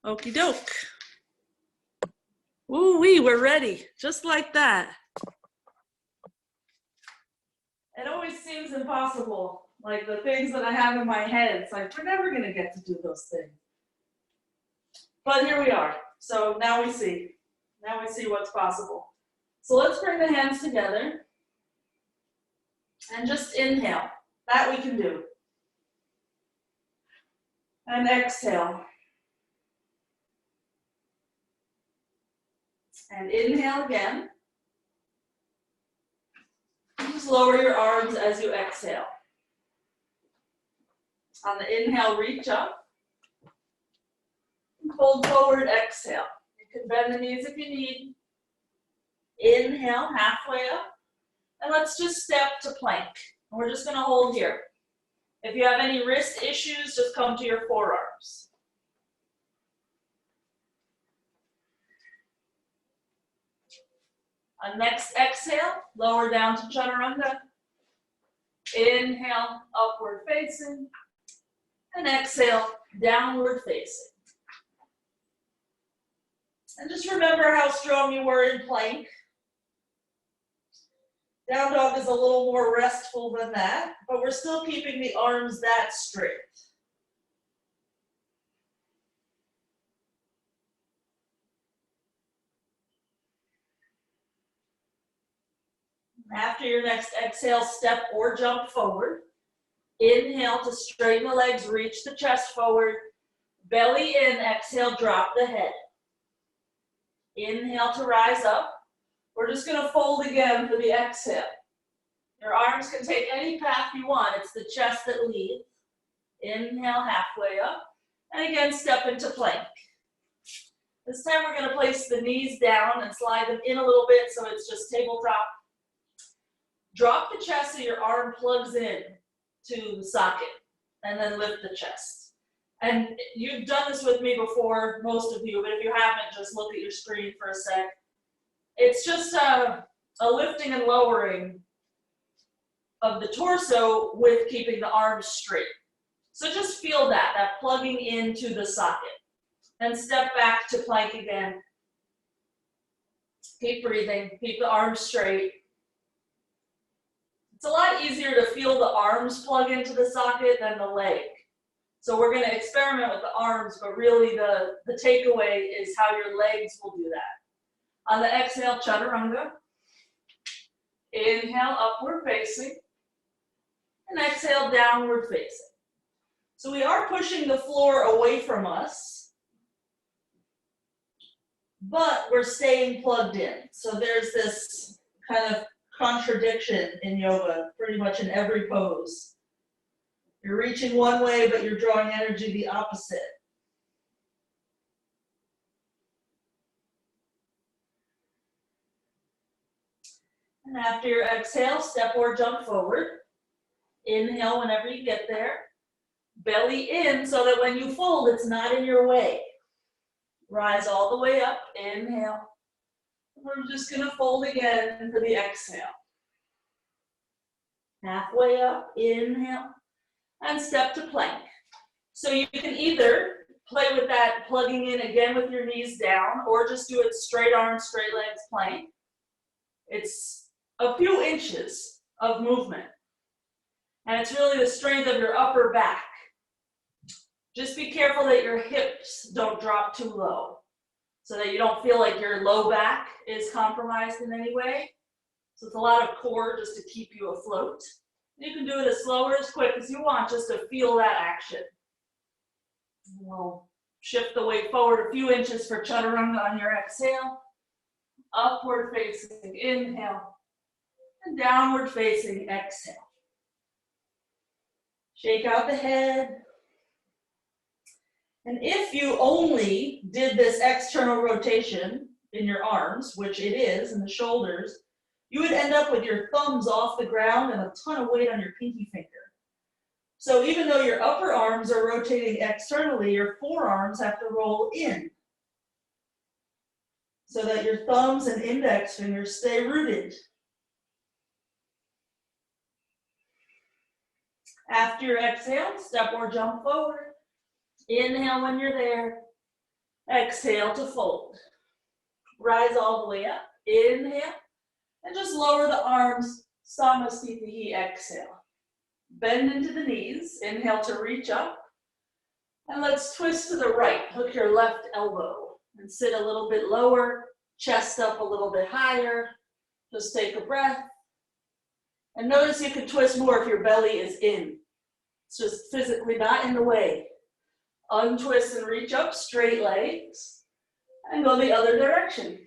Okie doke. Ooh-wee, we're ready, just like that. It always seems impossible, like the things that I have in my head, it's like, we're never gonna get to do those things. But here we are, so now we see what's possible. So let's bring the hands together and just inhale, that we can do. And exhale. And inhale again. Just lower your arms as you exhale. On the inhale, reach up. Hold forward, exhale. You can bend the knees if you need. Inhale, halfway up. And let's just step to plank. And we're just going to hold here. If you have any wrist issues, just come to your forearms. On next exhale, lower down to chaturanga. Inhale, upward facing. And exhale, downward facing. And just remember how strong you were in plank. Down dog is a little more restful than that, but we're still keeping the arms that straight. After your next exhale, step or jump forward. Inhale to straighten the legs, reach the chest forward. Belly in, exhale, drop the head. Inhale to rise up. We're just going to fold again for the exhale. Your arms can take any path you want. It's the chest that leads. Inhale, halfway up. And again, step into plank. This time we're going to place the knees down and slide them in a little bit so it's just tabletop. Drop the chest so your arm plugs in to the socket. And then lift the chest. And you've done this with me before, most of you, but if you haven't, just look at your screen for a sec. It's just a lifting and lowering of the torso with keeping the arms straight. So just feel that plugging into the socket. And step back to plank again. Keep breathing, keep the arms straight. It's a lot easier to feel the arms plug into the socket than the leg. So we're going to experiment with the arms, but really the takeaway is how your legs will do that. On the exhale, chaturanga. Inhale, upward facing. And exhale, downward facing. So we are pushing the floor away from us, but we're staying plugged in. So there's this kind of contradiction in yoga, pretty much in every pose. You're reaching one way, but you're drawing energy the opposite. And after your exhale, step or jump forward. Inhale whenever you get there. Belly in so that when you fold, it's not in your way. Rise all the way up. Inhale. We're just going to fold again for the exhale. Halfway up. Inhale. And step to plank. So you can either play with that plugging in again with your knees down, or just do it straight arms, straight legs plank. It's a few inches of movement. And it's really the strength of your upper back. Just be careful that your hips don't drop too low, so that you don't feel like your low back is compromised in any way. So it's a lot of core just to keep you afloat. You can do it as slow or as quick as you want, just to feel that action. We'll shift the weight forward a few inches for chaturanga on your exhale. Upward facing, inhale. And downward facing, exhale. Shake out the head. And if you only did this external rotation in your arms, which it is, and the shoulders, you would end up with your thumbs off the ground and a ton of weight on your pinky finger. So even though your upper arms are rotating externally, your forearms have to roll in so that your thumbs and index fingers stay rooted. After your exhale, step or jump forward. Inhale when you're there. Exhale to fold. Rise all the way up. Inhale. And just lower the arms. Samasthiti. Exhale. Bend into the knees. Inhale to reach up. And let's twist to the right. Hook your left elbow. And sit a little bit lower. Chest up a little bit higher. Just take a breath. And notice you can twist more if your belly is in. It's just physically not in the way. Untwist and reach up, straight legs. And go the other direction.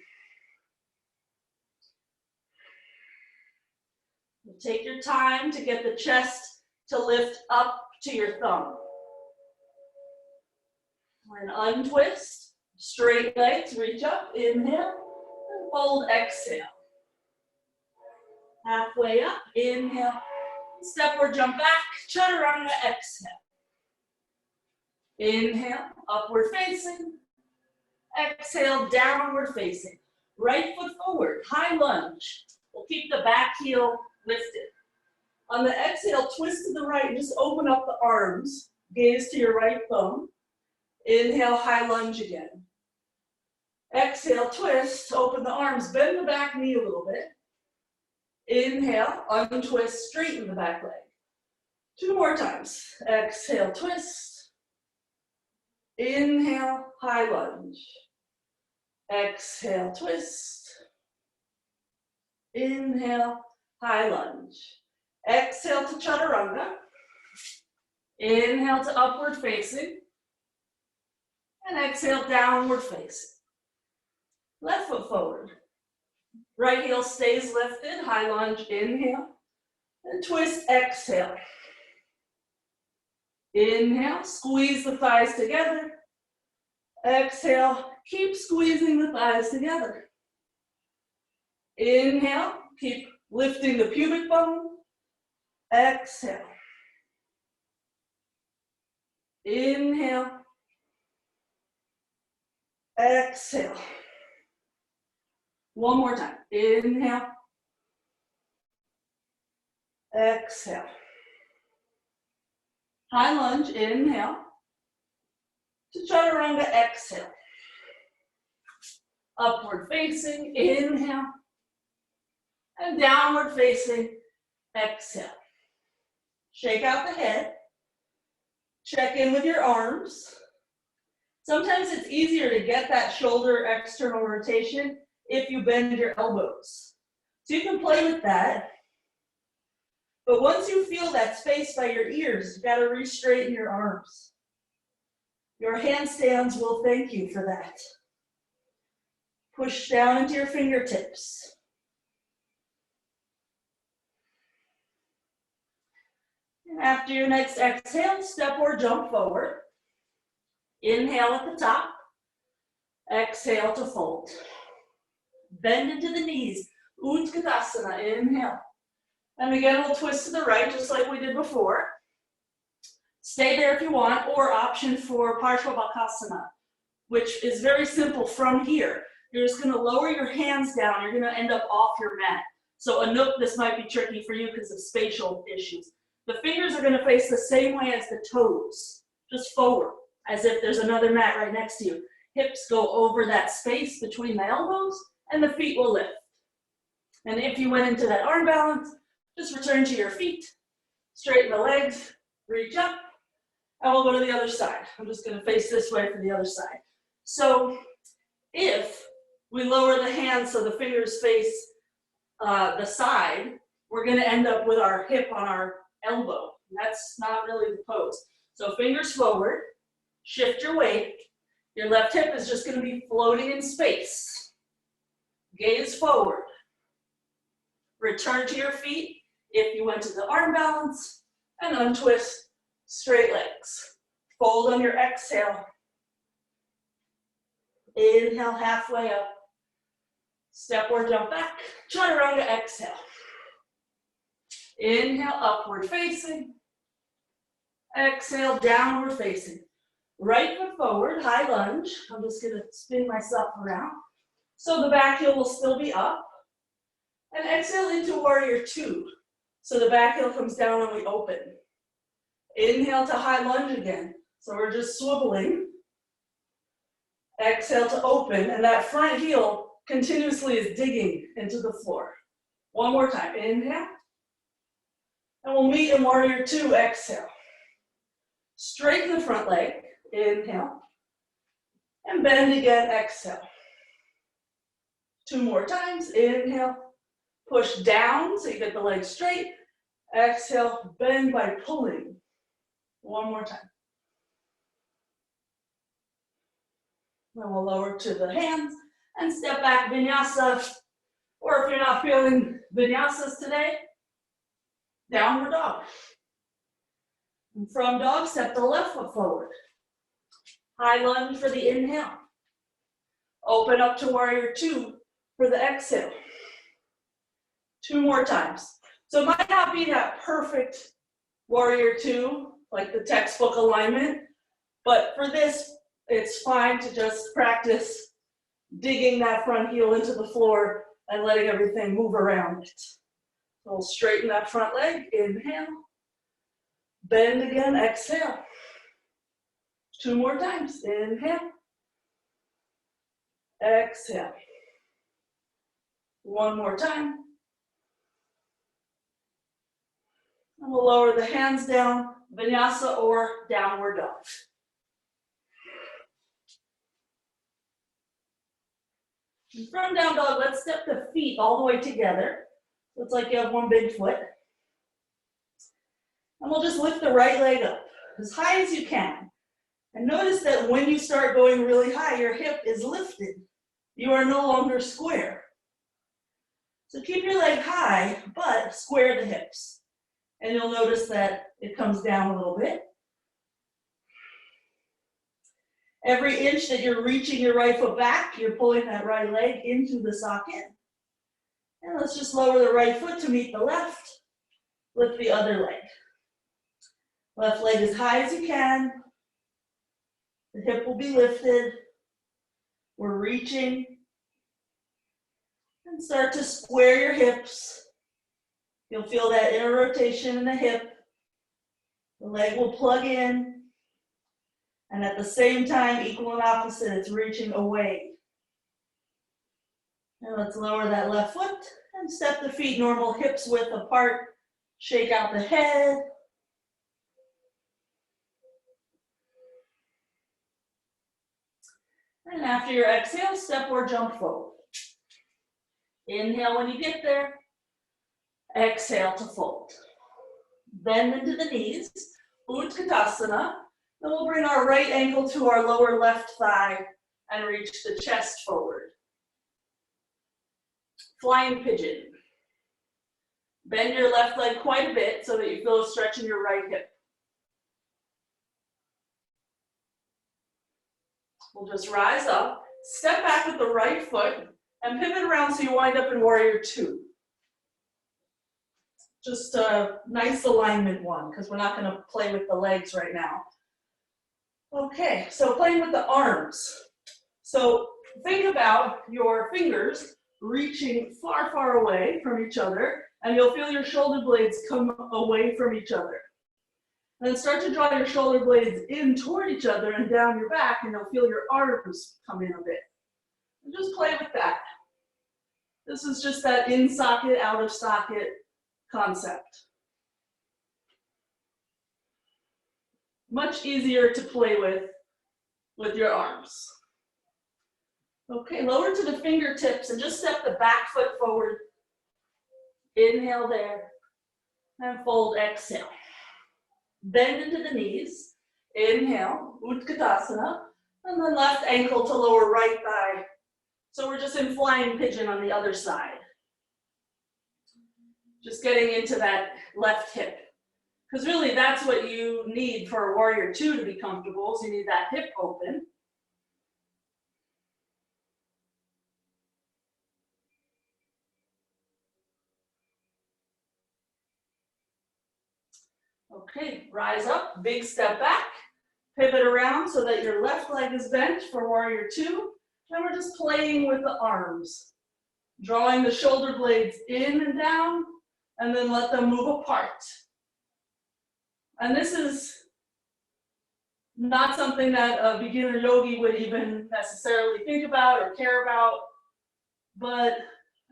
Take your time to get the chest to lift up to your thumb. And untwist, straight legs, reach up, inhale, and fold, exhale. Halfway up, inhale, step or jump back, chaturanga, exhale. Inhale, upward facing, exhale, downward facing. Right foot forward, high lunge. We'll keep the back heel lifted. On the exhale, twist to the right, just open up the arms, gaze to your right thumb. Inhale, high lunge again. Exhale, twist, open the arms, bend the back knee a little bit. Inhale, untwist, straighten the back leg. 2 more times. Exhale, twist. Inhale, high lunge. Exhale, twist. Inhale, high lunge. Exhale to chaturanga. Inhale to upward facing. And exhale, downward facing. Left foot forward. Right heel stays lifted, high lunge, inhale. And twist, exhale. Inhale, squeeze the thighs together. Exhale, keep squeezing the thighs together. Inhale, keep lifting the pubic bone. Exhale. Inhale. Exhale. One more time. Inhale. Exhale. High lunge, inhale. To chaturanga, exhale. Upward facing, inhale. And downward facing, exhale. Shake out the head. Check in with your arms. Sometimes it's easier to get that shoulder external rotation if you bend your elbows. So you can play with that. But once you feel that space by your ears, you've got to re-straighten your arms. Your handstands will thank you for that. Push down into your fingertips. And after your next exhale, step or jump forward. Inhale at the top. Exhale to fold. Bend into the knees. Urdhva Dhanurasana. Inhale. And again, we'll twist to the right, just like we did before. Stay there if you want, or option for parsvabakasana, which is very simple from here. You're just going to lower your hands down. You're going to end up off your mat. So a nook, this might be tricky for you because of spatial issues. The fingers are going to face the same way as the toes, just forward, as if there's another mat right next to you. Hips go over that space between the elbows, and the feet will lift. And if you went into that arm balance, just return to your feet, straighten the legs, reach up, and we'll go to the other side. I'm just going to face this way for the other side. So if we lower the hands so the fingers face the side, we're going to end up with our hip on our elbow. That's not really the pose. So fingers forward, shift your weight. Your left hip is just going to be floating in space. Gaze forward. Return to your feet if you went to the arm balance, and untwist, straight legs. Fold on your exhale. Inhale, halfway up. Step or jump back. Chaturanga, exhale. Inhale, upward facing. Exhale, downward facing. Right foot forward, high lunge. I'm just going to spin myself around. So the back heel will still be up. And exhale into warrior 2. So the back heel comes down and we open. Inhale to high lunge again. So we're just swiveling. Exhale to open, and that front heel continuously is digging into the floor. One more time, inhale. And we'll meet in warrior two, exhale. Straighten the front leg, inhale. And bend again, exhale. Two more times, inhale. Push down so you get the leg straight. Exhale, bend by pulling. One more time. Then we'll lower to the hands and step back vinyasa. Or if you're not feeling vinyasas today, downward dog. And from dog, step the left foot forward. High lunge for the inhale. Open up to warrior two for the exhale. Two more times. So it might not be that perfect warrior two, like the textbook alignment, but for this, it's fine to just practice digging that front heel into the floor and letting everything move around it. So we'll straighten that front leg, inhale. Bend again, exhale. Two more times, inhale. Exhale. One more time. And we'll lower the hands down, vinyasa or downward dog. And from down dog, let's step the feet all the way together. So it's like you have one big foot. And we'll just lift the right leg up as high as you can. And notice that when you start going really high, your hip is lifted. You are no longer square. So keep your leg high, but square the hips. And you'll notice that it comes down a little bit. Every inch that you're reaching your right foot back, you're pulling that right leg into the socket. And let's just lower the right foot to meet the left. Lift the other leg. Left leg as high as you can. The hip will be lifted. We're reaching. And start to square your hips. You'll feel that inner rotation in the hip. The leg will plug in. And at the same time, equal and opposite, it's reaching away. And let's lower that left foot and step the feet normal, hips width apart. Shake out the head. And after your exhale, step or jump forward. Inhale when you get there. Exhale to fold. Bend into the knees. Urdhva Dhanurasana. Then we'll bring our right ankle to our lower left thigh and reach the chest forward. Flying pigeon. Bend your left leg quite a bit so that you feel a stretch in your right hip. We'll just rise up, step back with the right foot, and pivot around so you wind up in warrior two. Just a nice alignment one, because we're not going to play with the legs right now. Okay, so playing with the arms. So think about your fingers reaching far, far away from each other, and you'll feel your shoulder blades come away from each other. And then start to draw your shoulder blades in toward each other and down your back, and you'll feel your arms come in a bit. And just play with that. This is just that in socket, out of socket concept. Much easier to play with your arms. Okay, lower to the fingertips and just step the back foot forward. Inhale there and fold, exhale. Bend into the knees. Inhale, Urdhva Dhanurasana, and then left ankle to lower right thigh. So we're just in flying pigeon on the other side. Just getting into that left hip. Because really that's what you need for a warrior two to be comfortable, so you need that hip open. Okay, rise up, big step back, pivot around so that your left leg is bent for warrior two. And we're just playing with the arms, drawing the shoulder blades in and down, and then let them move apart. And this is Not something that a beginner yogi would even necessarily think about or care about, but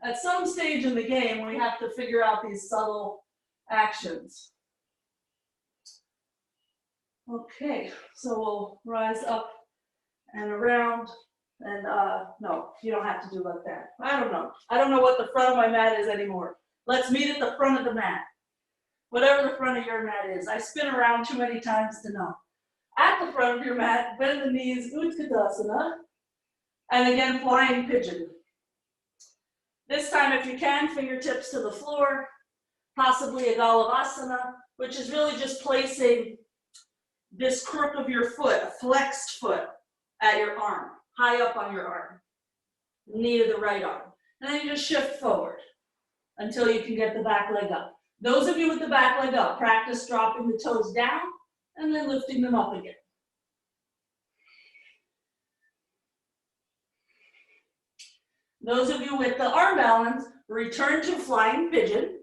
at some stage in the game, we have to figure out these subtle actions. Okay, so we'll rise up and around, and no, you don't have to do like that. I don't know. I don't know what the front of my mat is anymore. Let's meet at the front of the mat. Whatever the front of your mat is. I spin around too many times to know. At the front of your mat, bend the knees, Urdhva Dhanurasana, and again, flying pigeon. This time, if you can, fingertips to the floor, possibly a galavasana, which is really just placing this crook of your foot, a flexed foot, at your arm, high up on your arm, knee to the right arm. And then you just shift forward until you can get the back leg up. Those of you with the back leg up, practice dropping the toes down and then lifting them up again. Those of you with the arm balance, return to flying pigeon.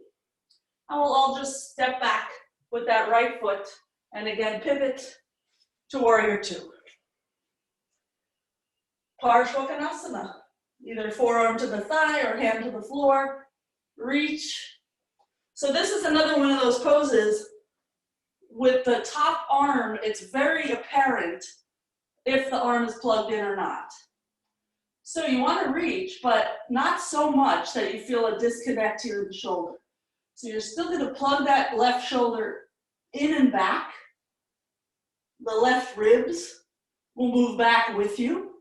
And we'll all just step back with that right foot and again pivot to warrior two. Parsvabakasana, either forearm to the thigh or hand to the floor, reach. So this is another one of those poses with the top arm, it's very apparent if the arm is plugged in or not. So you want to reach, but not so much that you feel a disconnect here in the shoulder. So you're still going to plug that left shoulder in and back. The left ribs will move back with you.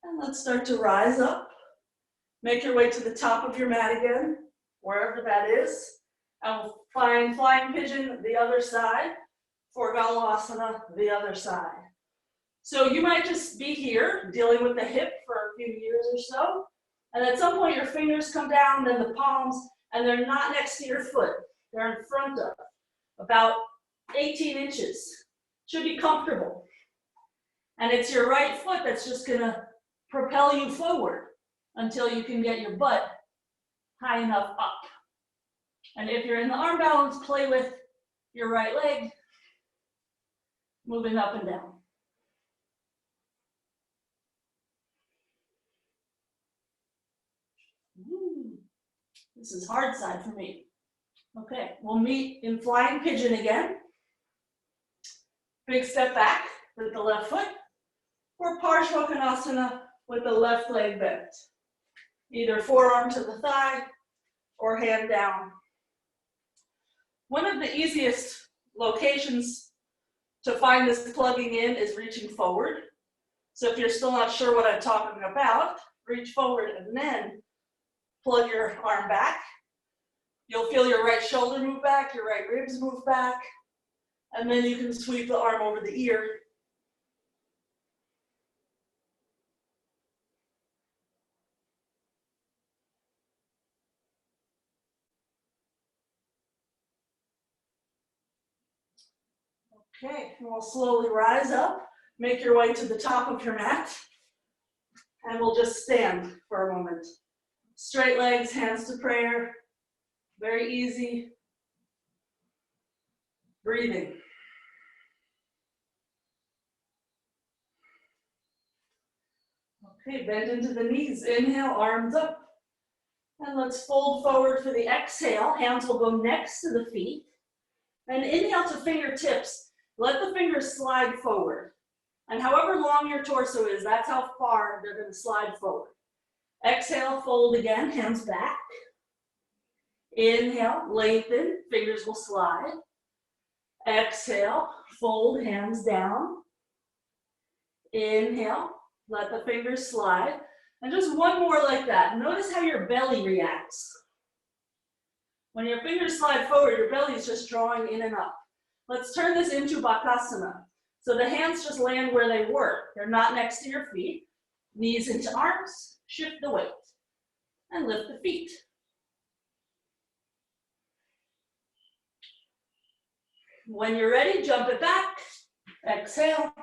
And let's start to rise up. Make your way to the top of your mat again, wherever that is. And we'll find flying pigeon the other side, for galavasana the other side. So you might just be here dealing with the hip for a few years or so. And at some point your fingers come down, then the palms, and they're not next to your foot. They're in front of, about 18 inches. Should be comfortable. And it's your right foot that's just gonna propel you forward until you can get your butt high enough up. And if you're in the arm balance, play with your right leg, moving up and down. This is hard side for me. Okay, we'll meet in flying pigeon again. Big step back with the left foot, or parsvabakasana with the left leg bent. Either forearm to the thigh or hand down. One of the easiest locations to find this plugging in is reaching forward. So if you're still not sure what I'm talking about, reach forward and then plug your arm back. You'll feel your right shoulder move back, your right ribs move back, and then you can sweep the arm over the ear. Okay, and we'll slowly rise up, make your way to the top of your mat, and we'll just stand for a moment. Straight legs, hands to prayer, very easy. Breathing. Okay, bend into the knees, inhale, arms up. And let's fold forward for the exhale, hands will go next to the feet. And inhale to fingertips. Let the fingers slide forward. And however long your torso is, that's how far they're going to slide forward. Exhale, fold again, hands back. Inhale, lengthen, fingers will slide. Exhale, fold, hands down. Inhale, let the fingers slide. And just one more like that. Notice how your belly reacts. When your fingers slide forward, your belly is just drawing in and up. Let's turn this into Bakasana. So the hands just land where they were. They're not next to your feet. Knees into arms, shift the weight, and lift the feet. When you're ready, jump it back, exhale,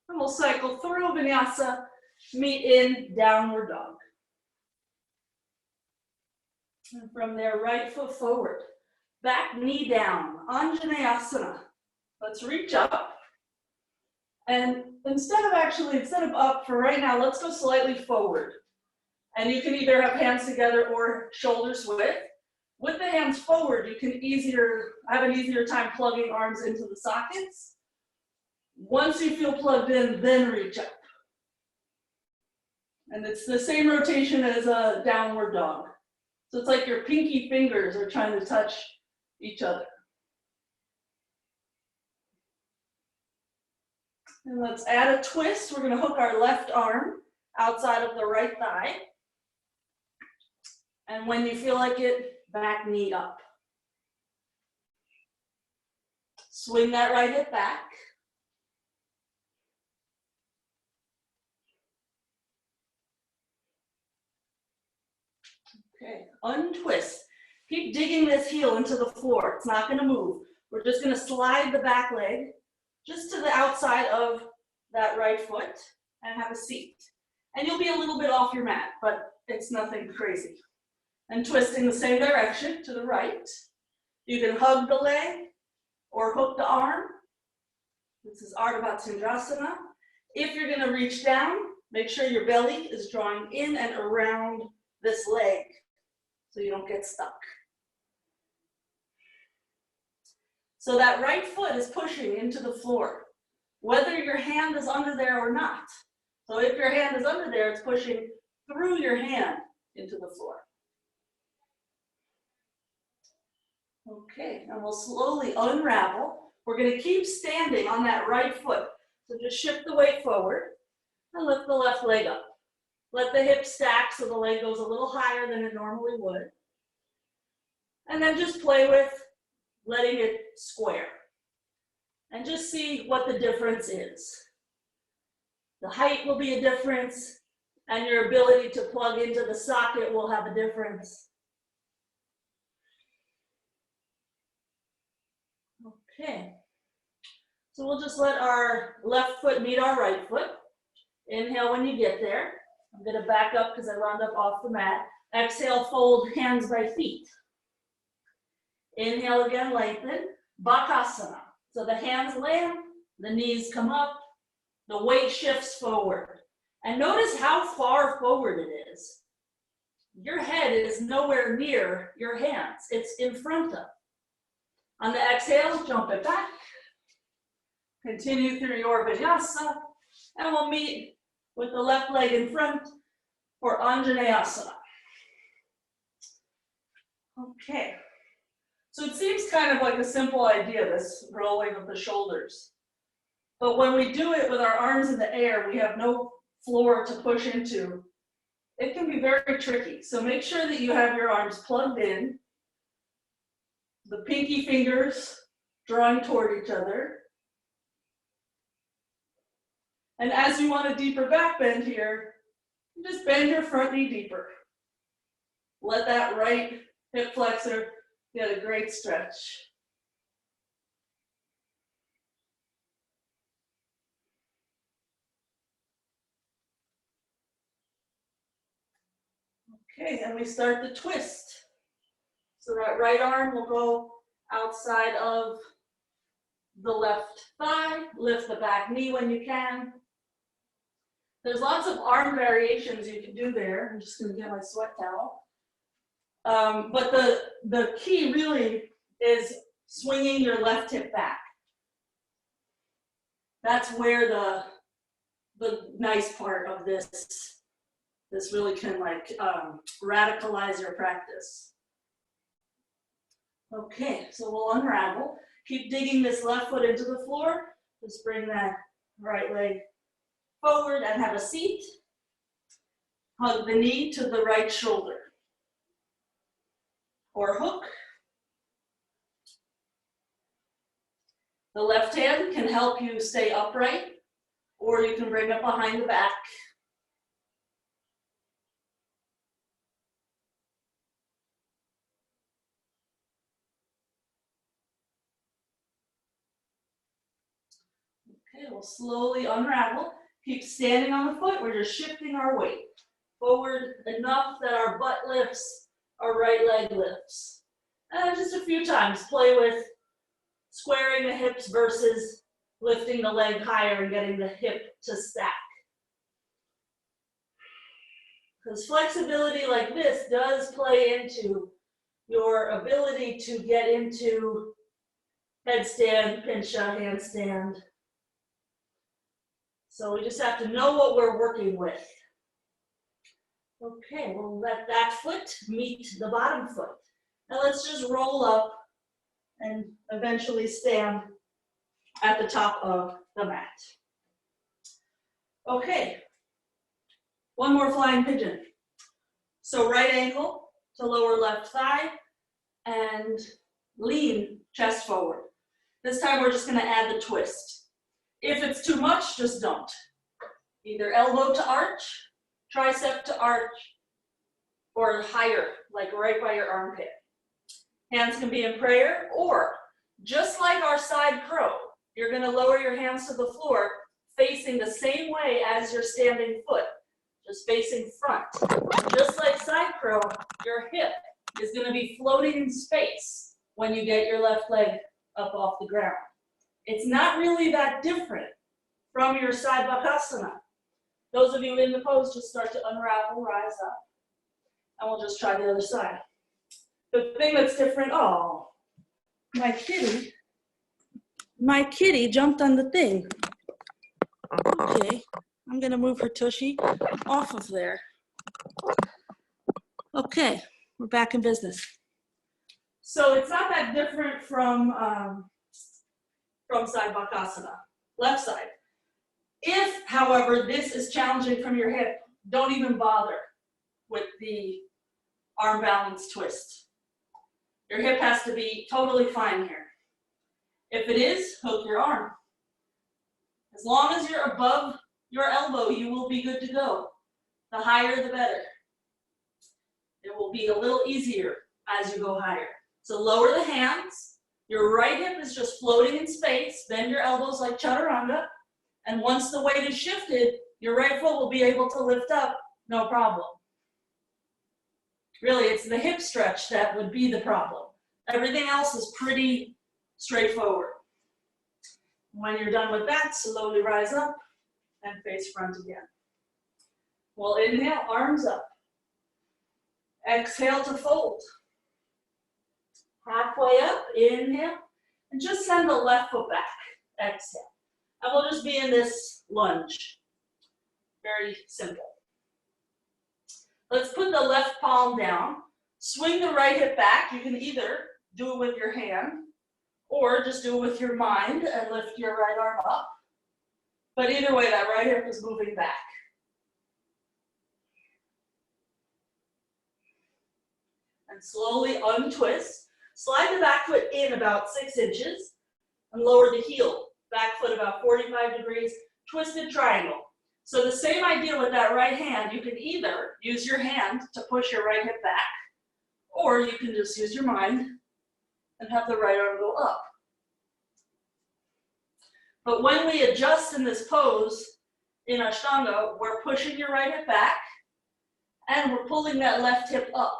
and we'll cycle through vinyasa, meet in downward dog. And from there, right foot forward, back knee down, Anjaneyasana. Let's reach up. And instead of up for right now, let's go slightly forward. And you can either have hands together or shoulders width. With the hands forward, you can have an easier time plugging arms into the sockets. Once you feel plugged in, then reach up. And it's the same rotation as a downward dog. So it's like your pinky fingers are trying to touch each other. And let's add a twist. We're going to hook our left arm outside of the right thigh. And when you feel like it, back knee up. Swing that right hip back. Okay, untwist. Keep digging this heel into the floor. It's not going to move. We're just going to slide the back leg just to the outside of that right foot and have a seat. And you'll be a little bit off your mat, but it's nothing crazy. And twisting the same direction to the right. You can hug the leg or hook the arm. This is Urdhva Dhanurasana. If you're going to reach down, make sure your belly is drawing in and around this leg so you don't get stuck. So that right foot is pushing into the floor, whether your hand is under there or not. So if your hand is under there, it's pushing through your hand into the floor. Okay, and we'll slowly unravel. We're going to keep standing on that right foot. So just shift the weight forward and lift the left leg up. Let the hips stack so the leg goes a little higher than it normally would. And then just play with letting it square. And just see what the difference is. The height will be a difference, and your ability to plug into the socket will have a difference. Okay, so we'll just let our left foot meet our right foot. Inhale when you get there. I'm going to back up because I wound up off the mat. Exhale, fold hands by feet. Inhale again, lengthen. Bakasana. So the hands land, the knees come up, the weight shifts forward. And notice how far forward it is. Your head is nowhere near your hands. It's in front of. On the exhale, jump it back. Continue through your vinyasa. And we'll meet with the left leg in front for Anjaneyasana. Okay. So it seems kind of like a simple idea, this rolling of the shoulders. But when we do it with our arms in the air, we have no floor to push into. It can be very tricky. So make sure that you have your arms plugged in, the pinky fingers drawing toward each other. And as you want a deeper back bend here, just bend your front knee deeper. Let that right hip flexor get a great stretch. Okay, and we start the twist. So that right arm will go outside of the left thigh. Lift the back knee when you can. There's lots of arm variations you can do there. I'm just going to get my sweat towel. But the key really is swinging your left hip back. That's where the nice part of this really can radicalize your practice. Okay, so we'll unravel. Keep digging this left foot into the floor. Just bring that right leg forward and have a seat. Hug the knee to the right shoulder. Or hook. The left hand can help you stay upright, or you can bring it behind the back. Okay, we'll slowly unravel. Keep standing on the foot. We're just shifting our weight forward enough that our butt lifts, our right leg lifts. And just a few times, play with squaring the hips versus lifting the leg higher and getting the hip to stack. Because flexibility like this does play into your ability to get into headstand, pincha, handstand. So we just have to know what we're working with. Okay, we'll let that foot meet the bottom foot. Now let's just roll up and eventually stand at the top of the mat. Okay, one more flying pigeon. So right ankle to lower left thigh and lean chest forward. This time we're just gonna add the twist. If it's too much, just don't. Either elbow to arch, tricep to arch, or higher, like right by your armpit. Hands can be in prayer, or just like our side crow, you're gonna lower your hands to the floor, facing the same way as your standing foot, just facing front. Just like side crow, your hip is gonna be floating in space when you get your left leg up off the ground. It's not really that different from your parsvabakasana. Those of you in the pose just start to unravel, rise up, and we'll just try the other side. The thing that's different, oh, my kitty jumped on the thing. Okay, I'm gonna move her tushy off of there. Okay, we're back in business. So it's not that different from parsvabakasana, left side. If, however, this is challenging from your hip, don't even bother with the arm balance twist. Your hip has to be totally fine here. If it is, hook your arm. As long as you're above your elbow, you will be good to go. The higher, the better. It will be a little easier as you go higher. So lower the hands. Your right hip is just floating in space. Bend your elbows like chaturanga. And once the weight is shifted, your right foot will be able to lift up, no problem. Really, it's the hip stretch that would be the problem. Everything else is pretty straightforward. When you're done with that, slowly rise up and face front again. We'll inhale, arms up. Exhale to fold. Halfway up, inhale, and just send the left foot back. Exhale. And we'll just be in this lunge. Very simple. Let's put the left palm down. Swing the right hip back. You can either do it with your hand or just do it with your mind and lift your right arm up. But either way, that right hip is moving back. And slowly untwist. Slide the back foot in about 6 inches and lower the heel. Back foot about 45 degrees, twisted triangle. So the same idea with that right hand, you can either use your hand to push your right hip back, or you can just use your mind and have the right arm go up. But when we adjust in this pose, in Ashtanga, we're pushing your right hip back, and we're pulling that left hip up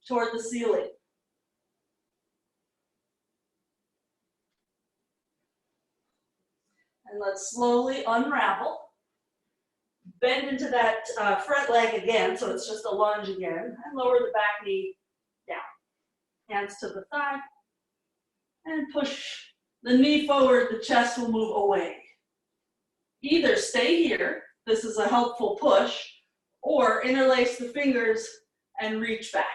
toward the ceiling. And let's slowly unravel. Bend into that front leg again, so it's just a lunge again, and lower the back knee down. Hands to the thigh, and push the knee forward, the chest will move away. Either stay here, this is a helpful push, or interlace the fingers and reach back.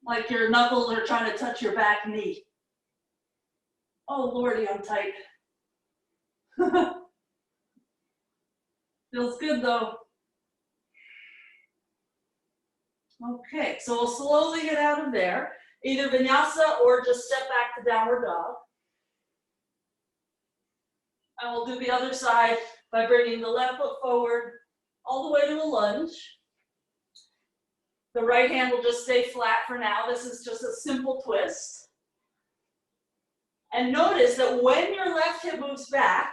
Like your knuckles are trying to touch your back knee. Oh Lordy, I'm tight. Feels good though. Okay, so we'll slowly get out of there. Either vinyasa or just step back to downward dog. And we'll do the other side by bringing the left foot forward all the way to a lunge. The right hand will just stay flat for now. This is just a simple twist. And notice that when your left hip moves back,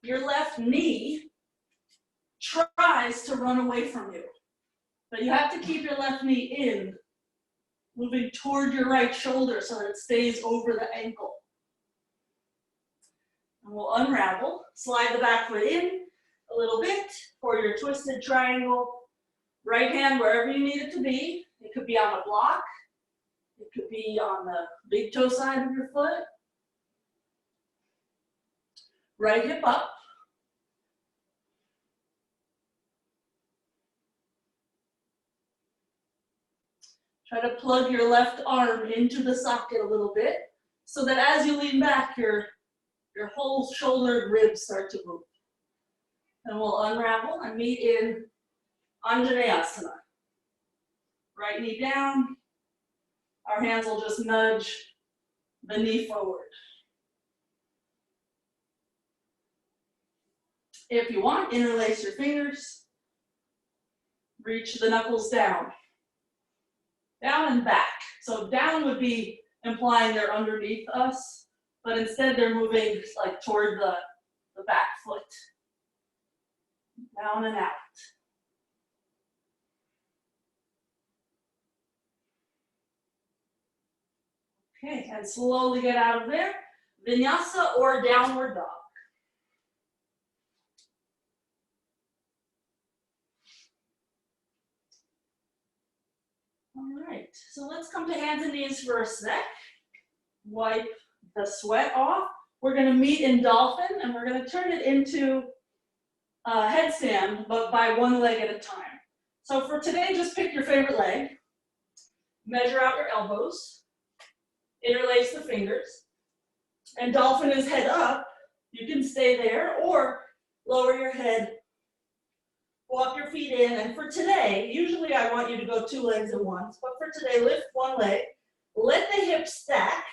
your left knee tries to run away from you. But you have to keep your left knee in moving toward your right shoulder so that it stays over the ankle. And we'll unravel, slide the back foot in a little bit for your twisted triangle. Right hand wherever you need it to be. It could be on a block. It could be on the big toe side of your foot. Right hip up. Try to plug your left arm into the socket a little bit so that as you lean back, your whole shoulder ribs start to move. And we'll unravel and meet in Asana. Right knee down. Our hands will just nudge the knee forward. If you want, interlace your fingers. Reach the knuckles down. Down and back. So down would be implying they're underneath us, but instead they're moving like toward the back foot. Down and out. Okay, and slowly get out of there. Vinyasa or downward dog. All right, so let's come to hands and knees for a sec. Wipe the sweat off. We're going to meet in dolphin, and we're going to turn it into a headstand, but by one leg at a time. So for today, just pick your favorite leg. Measure out your elbows. Interlace the fingers. And dolphin is head up. You can stay there or lower your head. Walk your feet in, and for today, usually I want you to go 2 legs at once, but for today, lift one leg, let the hips stack,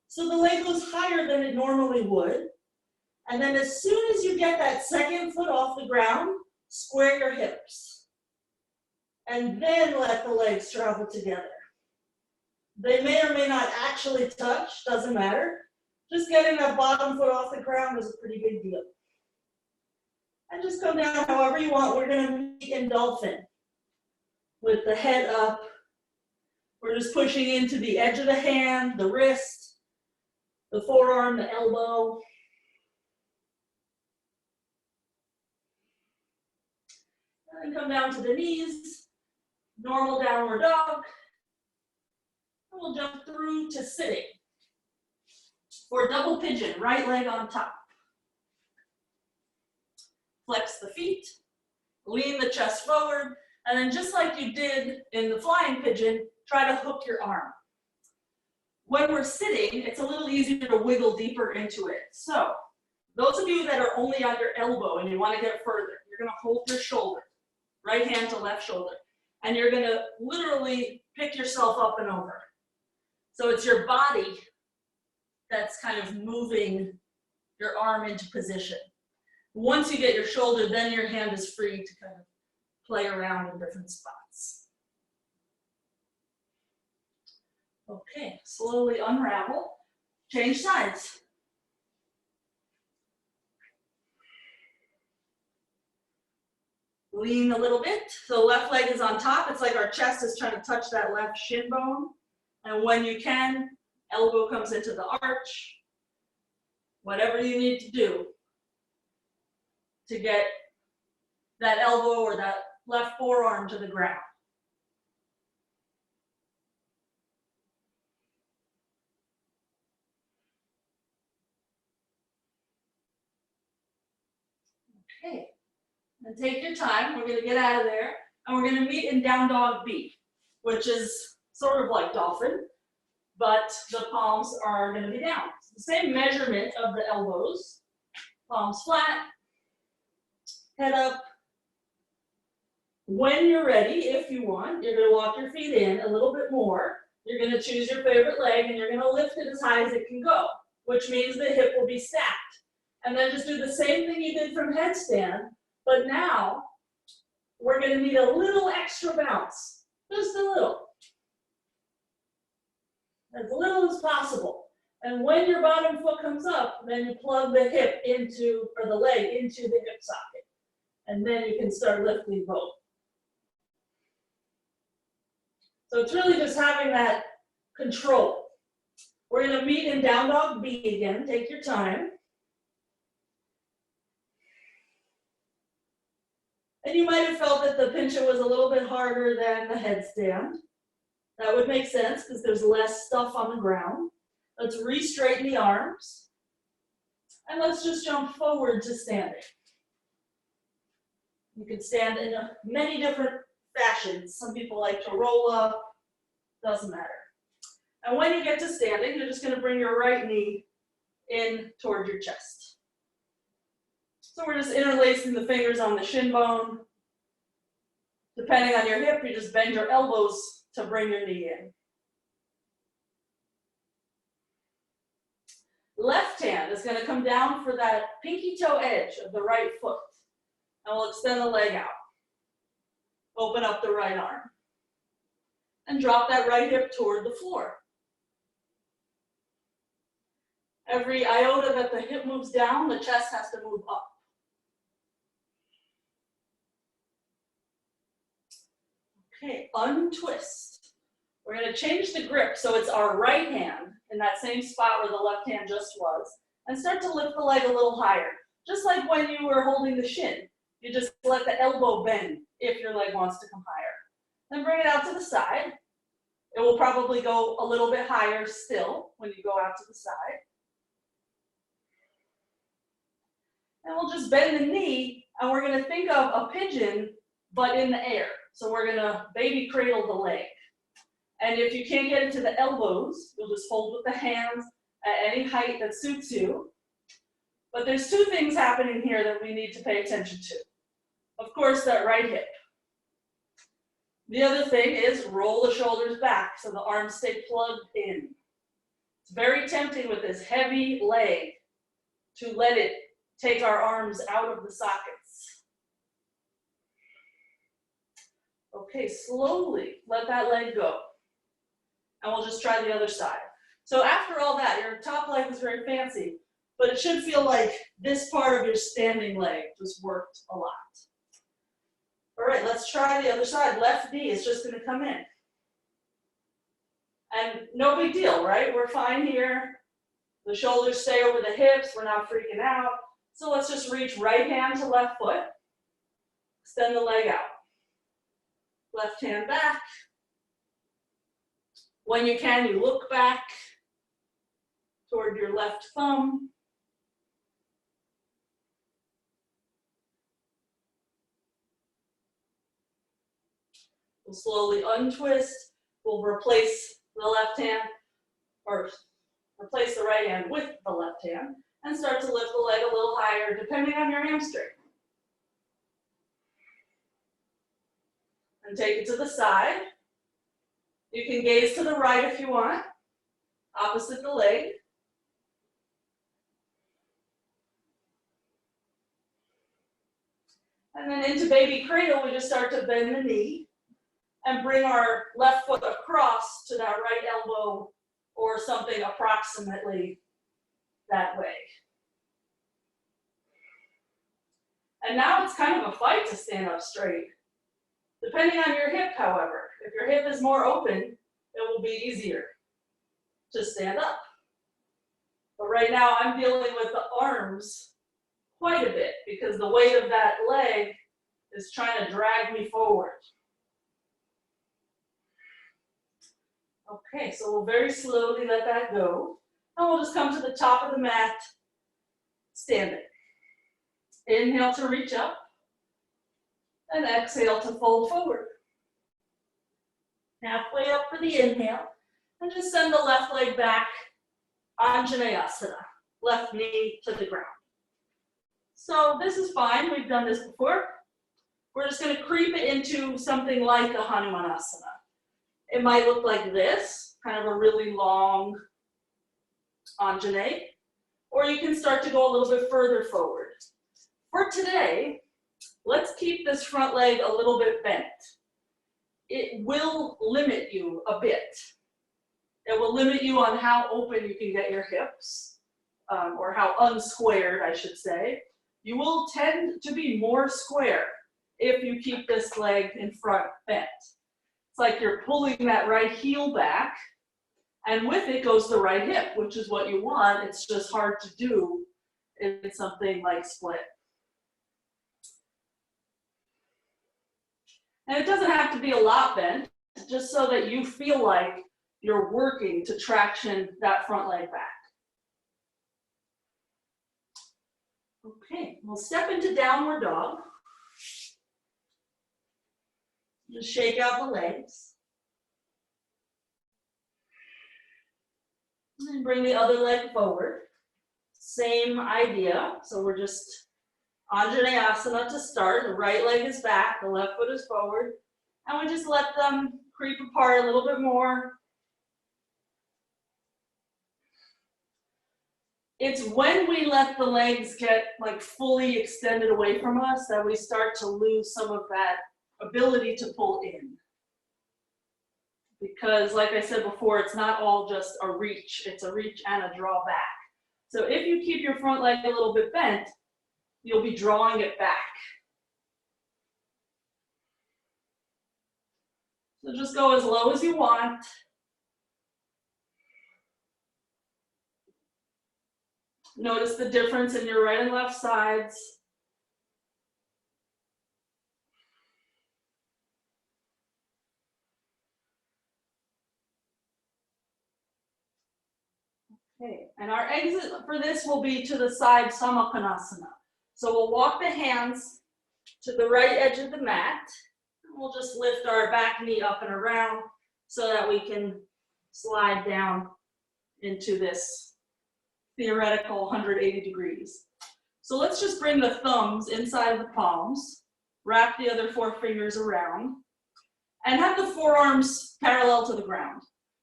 so the leg goes higher than it normally would, and then as soon as you get that second foot off the ground, square your hips, and then let the legs travel together. They may or may not actually touch, doesn't matter. Just getting that bottom foot off the ground is a pretty big deal. And just come down however you want. We're going to meet in dolphin with the head up. We're just pushing into the edge of the hand, the wrist, the forearm, the elbow. And come down to the knees, normal downward dog. And we'll jump through to sitting. For double pigeon, right leg on top. Flex the feet, lean the chest forward, and then just like you did in the flying pigeon, try to hook your arm. When we're sitting, it's a little easier to wiggle deeper into it. So, those of you that are only on your elbow and you want to get further, you're going to hold your shoulder, right hand to left shoulder, and you're going to literally pick yourself up and over. So it's your body that's kind of moving your arm into position. Once you get your shoulder, then your hand is free to kind of play around in different spots. Okay, slowly unravel. Change sides. Lean a little bit. So left leg is on top. It's like our chest is trying to touch that left shin bone. And when you can, elbow comes into the arch. Whatever you need to do to get that elbow or that left forearm to the ground. Okay, and take your time. We're going to get out of there, and we're going to meet in down dog B, which is sort of like dolphin, but the palms are going to be down. It's the same measurement of the elbows, palms flat, head up. When you're ready, if you want, you're going to walk your feet in a little bit more. You're going to choose your favorite leg, and you're going to lift it as high as it can go, which means the hip will be stacked. And then just do the same thing you did from headstand, but now we're going to need a little extra bounce, just a little, as little as possible. And when your bottom foot comes up, then you plug the hip into, or the leg into the hip socket. And then you can start lifting both. So it's really just having that control. We're going to meet in down dog B again. Take your time. And you might have felt that the pincha was a little bit harder than the headstand. That would make sense because there's less stuff on the ground. Let's re-straighten the arms. And let's just jump forward to standing. You can stand in many different fashions. Some people like to roll up, doesn't matter. And when you get to standing, you're just going to bring your right knee in toward your chest. So we're just interlacing the fingers on the shin bone. Depending on your hip, you just bend your elbows to bring your knee in. Left hand is going to come down for that pinky toe edge of the right foot. And we'll extend the leg out. Open up the right arm. And drop that right hip toward the floor. Every iota that the hip moves down, the chest has to move up. Okay, untwist. We're going to change the grip so it's our right hand in that same spot where the left hand just was, and start to lift the leg a little higher. Just like when you were holding the shin, you just let the elbow bend if your leg wants to come higher. Then bring it out to the side. It will probably go a little bit higher still when you go out to the side. And we'll just bend the knee, and we're going to think of a pigeon, but in the air. So we're going to baby cradle the leg. And if you can't get it to the elbows, you'll just hold with the hands at any height that suits you. But there's two things happening here that we need to pay attention to. Of course, that right hip. The other thing is roll the shoulders back so the arms stay plugged in. It's very tempting with this heavy leg to let it take our arms out of the sockets. Okay, slowly let that leg go. And we'll just try the other side. So after all that, your top leg was very fancy, but it should feel like this part of your standing leg just worked a lot. All right, let's try the other side. Left knee is just going to come in. And no big deal, right? We're fine here. The shoulders stay over the hips. We're not freaking out. So let's just reach right hand to left foot. Extend the leg out. Left hand back. When you can, you look back toward your left thumb. We'll slowly untwist. We'll replace the left hand, or replace the right hand with the left hand, and start to lift the leg a little higher, depending on your hamstring. And take it to the side. You can gaze to the right if you want, opposite the leg. And then into baby cradle, we just start to bend the knee and bring our left foot across to that right elbow or something approximately that way. And now it's kind of a fight to stand up straight. Depending on your hip, however, if your hip is more open, it will be easier to stand up. But right now I'm dealing with the arms quite a bit because the weight of that leg is trying to drag me forward. Okay, so we'll very slowly let that go. And we'll just come to the top of the mat, standing. Inhale to reach up. And exhale to fold forward. Halfway up for the inhale. And just send the left leg back, Urdhva, left knee to the ground. So this is fine, we've done this before. We're just going to creep it into something like a Hanumanasana. It might look like this, kind of a really long Urdhva, or you can start to go a little bit further forward. For today, let's keep this front leg a little bit bent. It will limit you a bit. It will limit you on how open you can get your hips, or how unsquared, I should say. You will tend to be more square if you keep this leg in front bent. It's like you're pulling that right heel back, and with it goes the right hip, which is what you want. It's just hard to do in something like split. And it doesn't have to be a lot bent, just so that you feel like you're working to traction that front leg back. Okay, we'll step into downward dog. Just shake out the legs. And bring the other leg forward. Same idea. So we're just Anjaneyasana to start. The right leg is back, the left foot is forward. And we just let them creep apart a little bit more. It's when we let the legs get like fully extended away from us that we start to lose some of that ability to pull in. Because like I said before, it's not all just a reach, it's a reach and a draw back. So if you keep your front leg a little bit bent, you'll be drawing it back. So just go as low as you want. Notice the difference in your right and left sides. Okay, and our exit for this will be to the side Samappanasana. So we'll walk the hands to the right edge of the mat. And we'll just lift our back knee up and around so that we can slide down into this theoretical 180 degrees. So let's just bring the thumbs inside the palms, wrap the other 4 fingers around, and have the forearms parallel to the ground.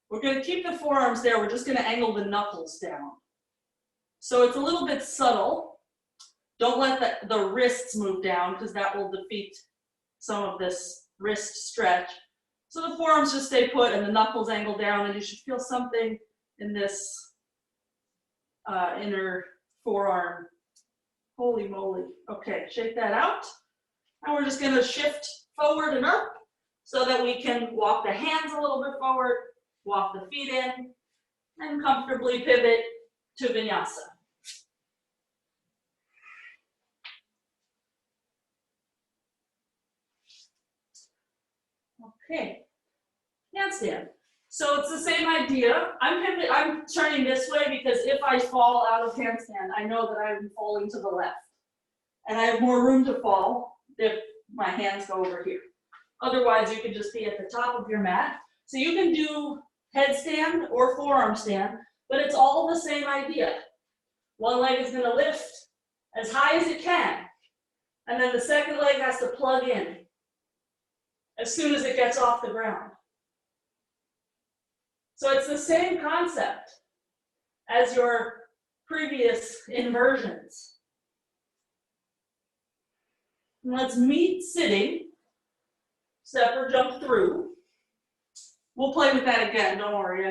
We're going to keep the forearms there, we're just going to angle the knuckles down. So it's a little bit subtle. Don't let the wrists move down because that will defeat some of this wrist stretch. So the forearms just stay put and the knuckles angle down, and you should feel something in this inner forearm. Holy moly. Okay, shake that out. And we're just going to shift forward and up so that we can walk the hands a little bit forward, walk the feet in, and comfortably pivot to vinyasa. Okay, handstand. So it's the same idea. I'm turning this way because if I fall out of handstand, I know that I'm falling to the left. And I have more room to fall if my hands go over here. Otherwise, you could just be at the top of your mat. So you can do headstand or forearm stand, but it's all the same idea. One leg is going to lift as high as it can, and then the second leg has to plug in as soon as it gets off the ground. So it's the same concept as your previous inversions. Let's meet sitting, step or jump through. We'll play with that again, don't worry.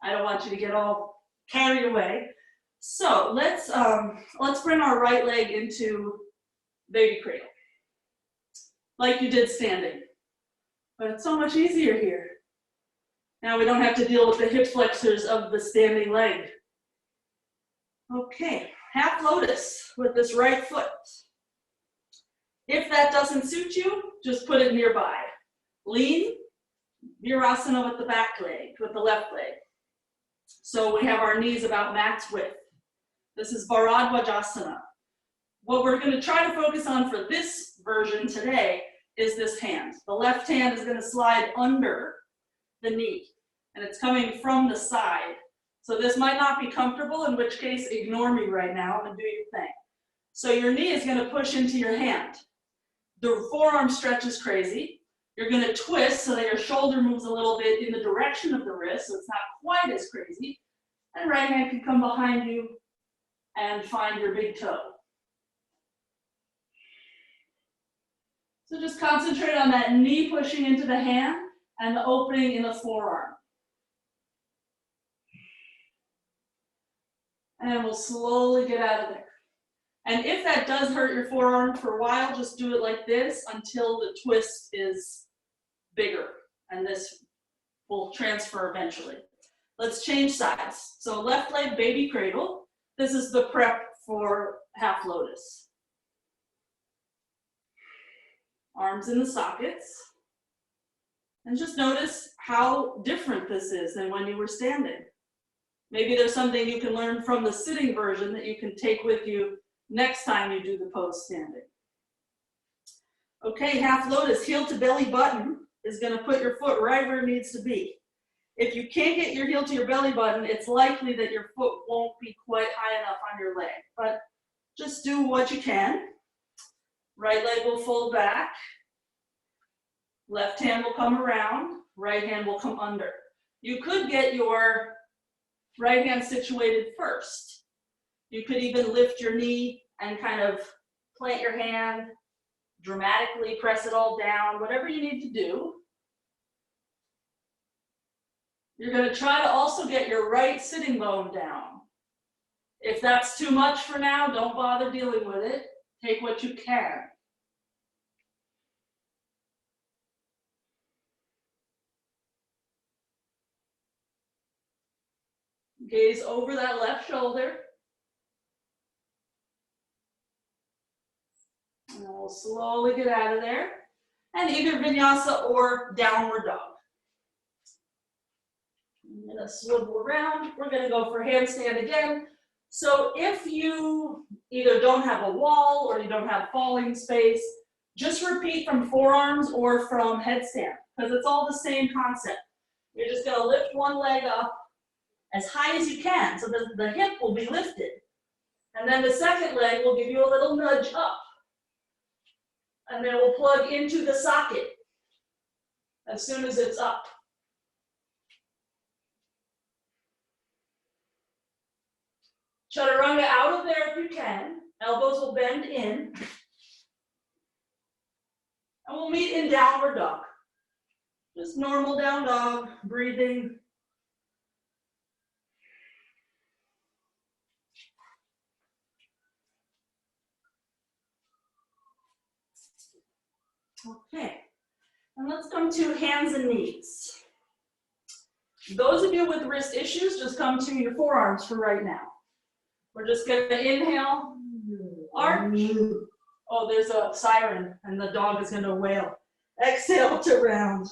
I don't want you to get all carried away. So let's bring our right leg into baby cradle, like you did standing. But it's so much easier here. Now we don't have to deal with the hip flexors of the standing leg. Okay, half lotus with this right foot. If that doesn't suit you, just put it nearby. Lean, Mayurasana with the back leg, with the left leg. So we have our knees about mat's width. This is Bharadvajasana. What we're going to try to focus on for this version today is this hand. The left hand is going to slide under the knee, and it's coming from the side. So this might not be comfortable, in which case ignore me right now and do your thing. So your knee is going to push into your hand. The forearm stretches crazy. You're going to twist so that your shoulder moves a little bit in the direction of the wrist, so it's not quite as crazy. And right hand can come behind you and find your big toe. So just concentrate on that knee pushing into the hand and the opening in the forearm. And we'll slowly get out of there. And if that does hurt your forearm for a while, just do it like this until the twist is bigger. and this will transfer eventually. Let's change sides. So left leg baby cradle. This is the prep for half lotus. Arms in the sockets. And just notice how different this is than when you were standing. Maybe there's something you can learn from the sitting version that you can take with you next time you do the pose standing. Okay, half lotus, heel to belly button is going to put your foot right where it needs to be. If you can't get your heel to your belly button, it's likely that your foot won't be quite high enough on your leg, but just do what you can. Right leg will fold back. Left hand will come around, right hand will come under. You could get your right hand situated first. You could even lift your knee and kind of plant your hand, dramatically press it all down, whatever you need to do. You're going to try to also get your right sitting bone down. If that's too much for now, don't bother dealing with it. Take what you can. Gaze over that left shoulder. And we'll slowly get out of there. And either vinyasa or downward dog. I'm going to swivel around. We're going to go for handstand again. So if you either don't have a wall or you don't have falling space, just repeat from forearms or from headstand, because it's all the same concept. You're just going to lift one leg up as high as you can, so that the hip will be lifted. And then the second leg will give you a little nudge up. And then we'll plug into the socket as soon as it's up. Chaturanga out of there if you can. Elbows will bend in. And we'll meet in downward dog. Just normal down dog, breathing. Okay, and let's come to hands and knees. Those of you with wrist issues, just come to your forearms for right now. We're just going to inhale, arch. Oh, there's a siren, and the dog is going to wail. Exhale to round.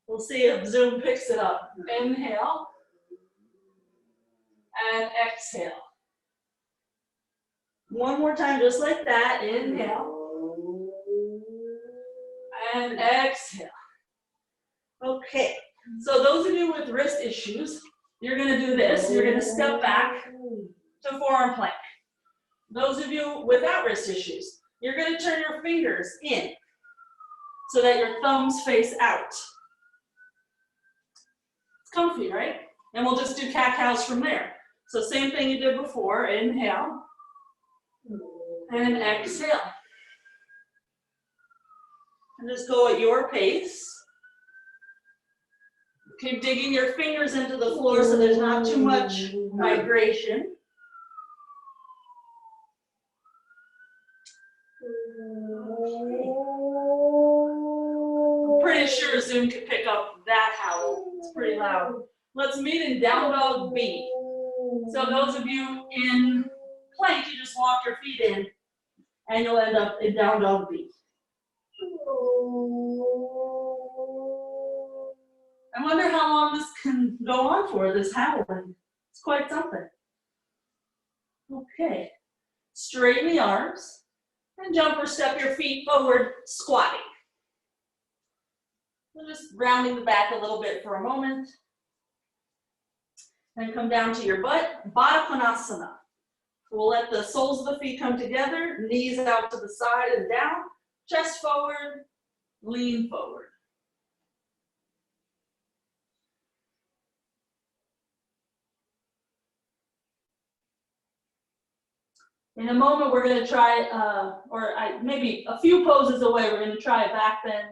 We'll see if Zoom picks it up. Inhale, and exhale. One more time, just like that. Inhale. And exhale. Okay, so those of you with wrist issues, you're going to do this. You're going to step back to forearm plank. Those of you without wrist issues, you're going to turn your fingers in so that your thumbs face out. It's comfy, right? And we'll just do cat-cows from there. So same thing you did before. Inhale and exhale. And just go at your pace. Keep digging your fingers into the floor so there's not too much migration. I'm pretty sure Zoom could pick up that howl. It's pretty loud. Let's meet in down dog B. So those of you in plank, you just walk your feet in and you'll end up in down dog B. I wonder how long this can go on for, this howling. It's quite something. Okay, straighten the arms and jump or step your feet forward, squatting. So just rounding the back a little bit for a moment. Then come down to your butt, Bharadvajasana. We'll let the soles of the feet come together, knees out to the side and down, chest forward, lean forward. In a moment, we're going to try, maybe a few poses away, we're going to try a back bend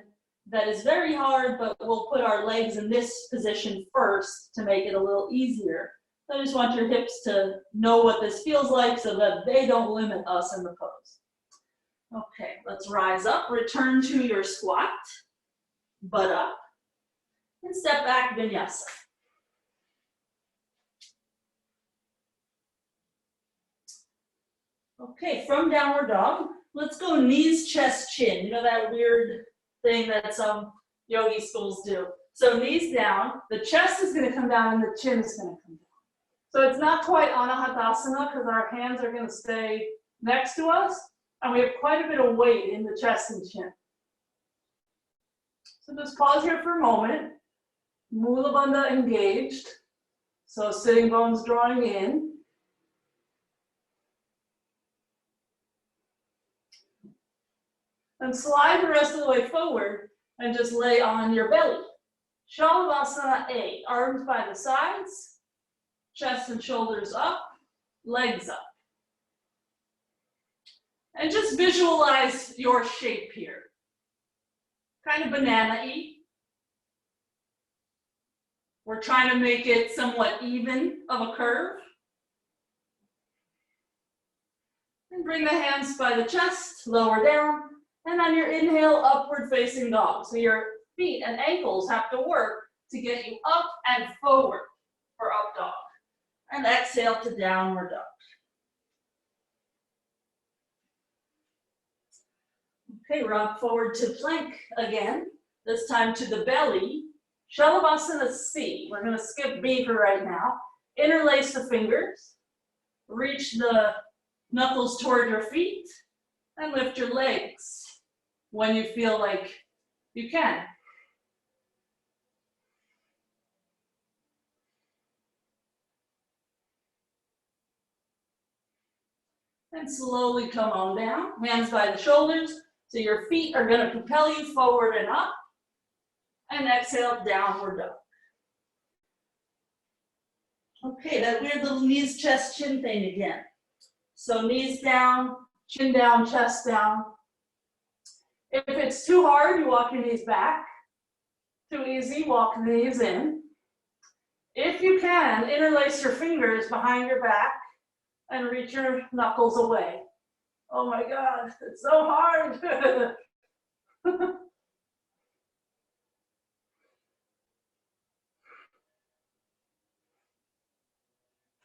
that is very hard, but we'll put our legs in this position first to make it a little easier. So I just want your hips to know what this feels like so that they don't limit us in the pose. Okay, let's rise up, return to your squat. butt up, and step back vinyasa. Okay, from downward dog, let's go knees, chest, chin. You know that weird thing that some yogi schools do. So knees down, the chest is going to come down and the chin is going to come down. So it's not quite Anahata because our hands are going to stay next to us, and we have quite a bit of weight in the chest and chin. So just pause here for a moment. Mula Bandha engaged. So sitting bones drawing in. And slide the rest of the way forward and just lay on your belly. Shalambasana A, arms by the sides, chest and shoulders up, legs up. And just visualize your shape here. Kind of banana-y. We're trying to make it somewhat even of a curve. And bring the hands by the chest, lower down. And on your inhale, upward facing dog. So your feet and ankles have to work to get you up and forward for up dog. And exhale to downward dog. Okay, rock forward to plank again. This time to the belly. Shalambasana C. We're going to skip B for right now. Interlace the fingers. Reach the knuckles toward your feet. And lift your legs when you feel like you can. And slowly come on down, hands by the shoulders, so your feet are going to propel you forward and up, and exhale, downward dog. Okay, that weird little knees, chest, chin thing again. So knees down, chin down, chest down. If it's too hard, you walk your knees back. Too easy, walk the knees in. If you can, interlace your fingers behind your back and reach your knuckles away. Oh my God, it's so hard.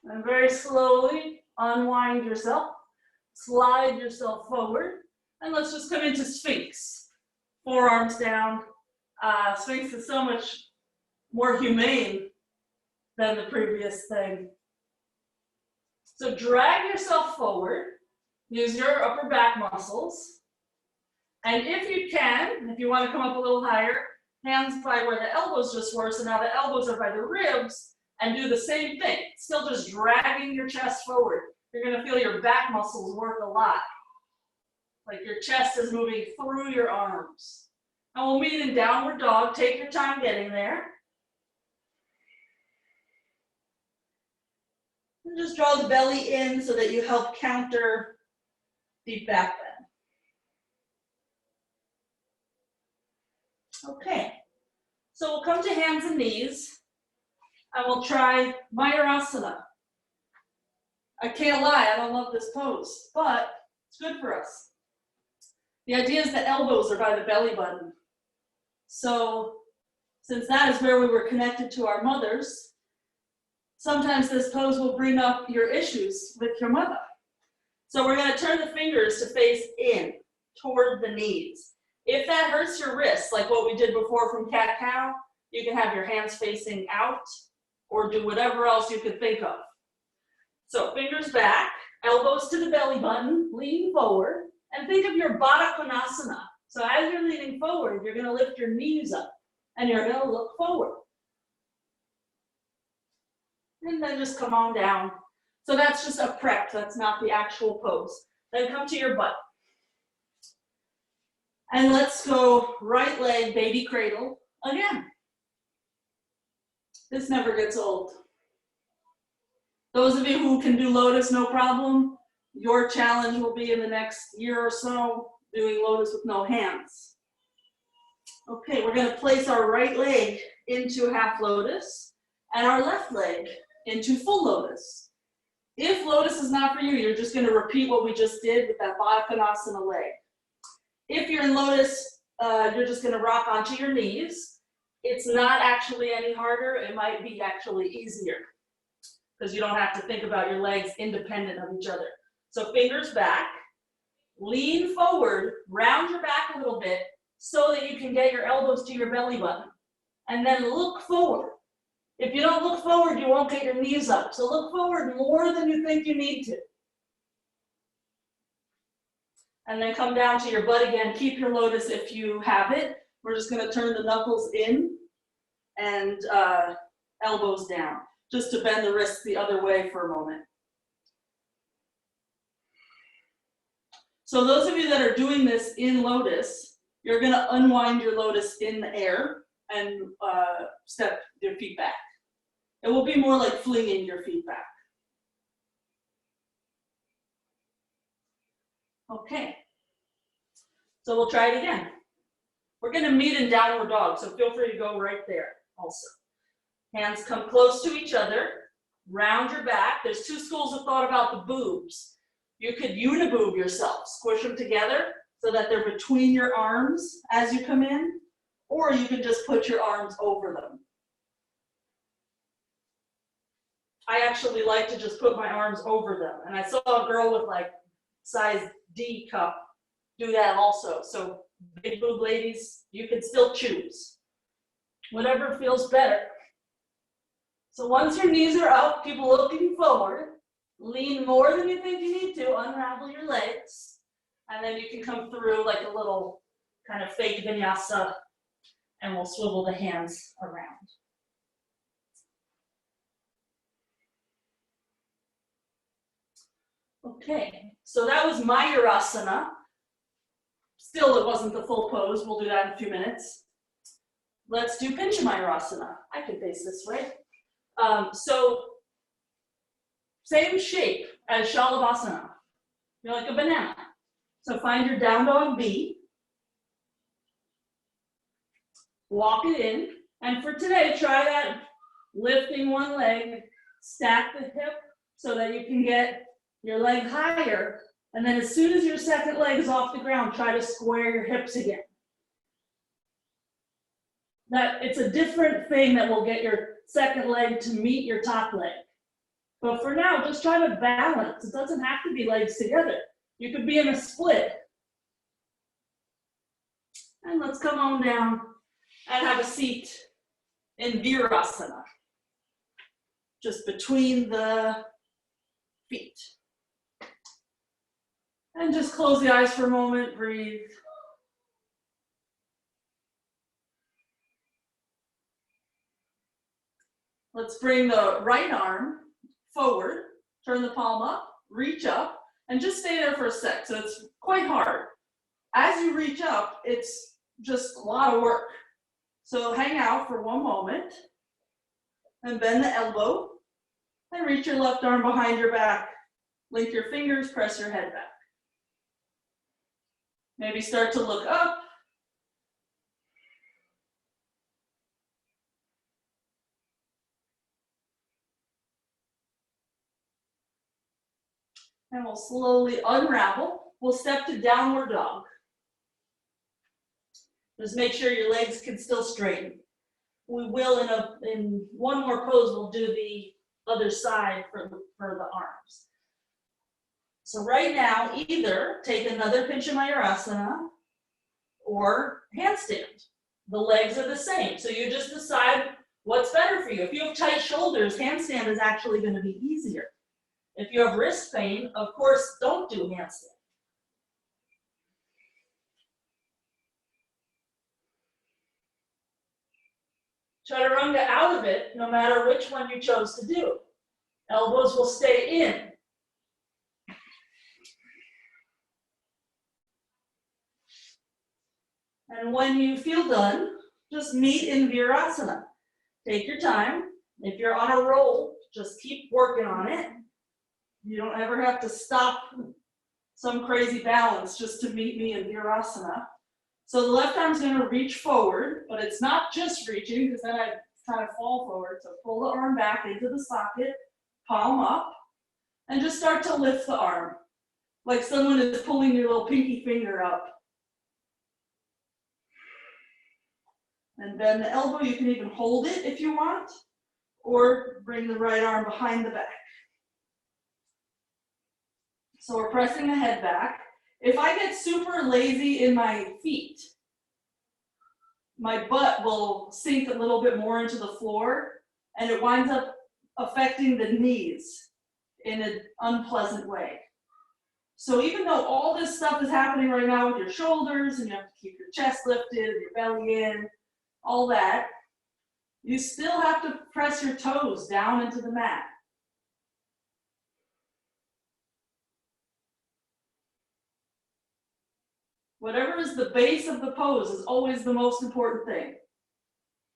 And very slowly unwind yourself, slide yourself forward, and let's just come into Sphinx. Forearms down. Sphinx is so much more humane than the previous thing. So drag yourself forward, use your upper back muscles, and if you can, if you want to come up a little higher, hands by where the elbows just were, so now the elbows are by the ribs, and do the same thing, still just dragging your chest forward. You're going to feel your back muscles work a lot, like your chest is moving through your arms. And we'll meet in downward dog. Take your time getting there. And just draw the belly in so that you help counter deep back bend. Okay, so we'll come to hands and knees, and we'll try Mayurasana. I can't lie, I don't love this pose, but it's good for us. The idea is the elbows are by the belly button. So since that is where we were connected to our mothers, sometimes this pose will bring up your issues with your mother. So we're going to turn the fingers to face in toward the knees. If that hurts your wrists, like what we did before from cat-cow, you can have your hands facing out or do whatever else you could think of. So fingers back, elbows to the belly button, lean forward, and think of your Baddha Konasana. So as you're leaning forward, you're going to lift your knees up and you're going to look forward. And then just come on down. So that's just a prep, that's not the actual pose. Then come to your butt. And let's go right leg, baby cradle again. This never gets old. Those of you who can do lotus, no problem. Your challenge will be in the next year or so doing lotus with no hands. Okay, we're going to place our right leg into half lotus and our left leg into full lotus. If lotus is not for you, you're just going to repeat what we just did with that Baddha Konasana leg. If you're in lotus, you're just gonna rock onto your knees. It's not actually any harder, it might be actually easier because you don't have to think about your legs independent of each other. So fingers back, lean forward, round your back a little bit so that you can get your elbows to your belly button. And then look forward. If you don't look forward, you won't get your knees up. So look forward more than you think you need to. And then come down to your butt again. Keep your lotus if you have it. We're just gonna turn the knuckles in and elbows down, just to bend the wrists the other way for a moment. So those of you that are doing this in lotus, you're gonna unwind your lotus in the air and step your feet back. It will be more like flinging your feet back. Okay, so we'll try it again. We're gonna meet in downward dog, so feel free to go right there also. Hands come close to each other, round your back. There's two schools of thought about the boobs. You could uniboob yourself, squish them together so that they're between your arms as you come in, or you can just put your arms over them. I actually like to just put my arms over them. And I saw a girl with like size D cup do that also. So big boob ladies, you can still choose. Whatever feels better. So once your knees are up, keep looking forward. Lean more than you think you need to, unravel your legs. And then you can come through like a little kind of fake vinyasa, and we'll swivel the hands around. Okay, so that was Mayurasana. Still, it wasn't the full pose. We'll do that in a few minutes. Let's do Mayurasana. I can face this way. So, same shape as Shalambasana. You're like a banana. So find your down dog B. Walk it in. And for today, try that lifting one leg, stack the hip so that you can get your leg higher. And then as soon as your second leg is off the ground, try to square your hips again. It's a different thing that will get your second leg to meet your top leg. But for now, just try to balance. It doesn't have to be legs together. You could be in a split. And let's come on down and have a seat in Virasana, just between the feet. And just close the eyes for a moment, breathe. Let's bring the right arm forward, turn the palm up, reach up, and just stay there for a sec. So it's quite hard. As you reach up, it's just a lot of work. So hang out for one moment, and bend the elbow, and reach your left arm behind your back. Link your fingers, press your head back. Maybe start to look up. And we'll slowly unravel. We'll step to downward dog. Just make sure your legs can still straighten. We will, in one more pose, we'll do the other side for the arms. So right now, either take another Mayurasana or handstand. The legs are the same. So you just decide what's better for you. If you have tight shoulders, handstand is actually going to be easier. If you have wrist pain, of course, don't do handstand. Chaturanga out of it, no matter which one you chose to do. Elbows will stay in. And when you feel done, just meet in Virasana. Take your time. If you're on a roll, just keep working on it. You don't ever have to stop some crazy balance just to meet me in Virasana. So the left arm's going to reach forward, but it's not just reaching, because then I kind of fall forward. So pull the arm back into the socket, palm up, and just start to lift the arm, like someone is pulling your little pinky finger up. And bend the elbow. You can even hold it if you want, or bring the right arm behind the back. So we're pressing the head back. If I get super lazy in my feet, my butt will sink a little bit more into the floor, and it winds up affecting the knees in an unpleasant way. So even though all this stuff is happening right now with your shoulders, and you have to keep your chest lifted, your belly in, all that, you still have to press your toes down into the mat. Whatever is the base of the pose is always the most important thing.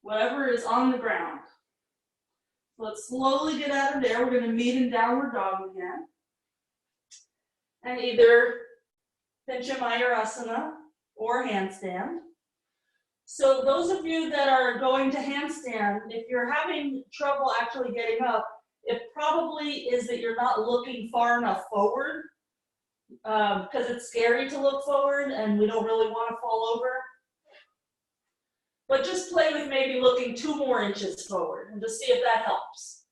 Whatever is on the ground. Let's slowly get out of there. We're going to meet in downward dog again. And either pinch a Mayurasana or handstand. So those of you that are going to handstand, if you're having trouble actually getting up, it probably is that you're not looking far enough forward, because it's scary to look forward and we don't really want to fall over. But just play with maybe looking 2 more inches forward and just see if that helps.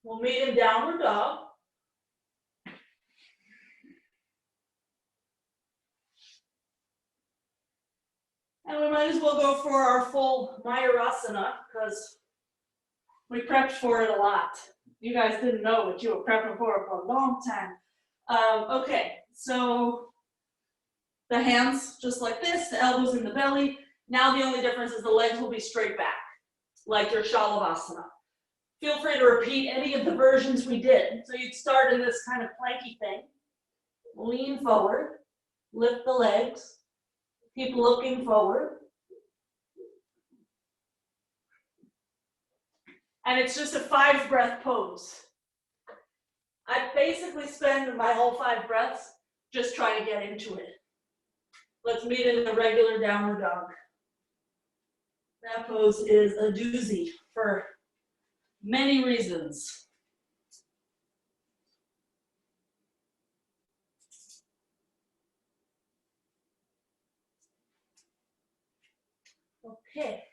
We'll meet in downward dog. And we might as well go for our full Mayurasana because we prepped for it a lot. You guys didn't know, but you were prepping for it for a long time. Okay, so the hands just like this, the elbows in the belly. Now the only difference is the legs will be straight back, like your Shalambasana. Feel free to repeat any of the versions we did. So you'd start in this kind of planky thing. Lean forward, lift the legs, keep looking forward. And it's just a 5-breath pose. I basically spend my whole 5 breaths just trying to get into it. Let's meet in the regular downward dog. That pose is a doozy for many reasons. Okay.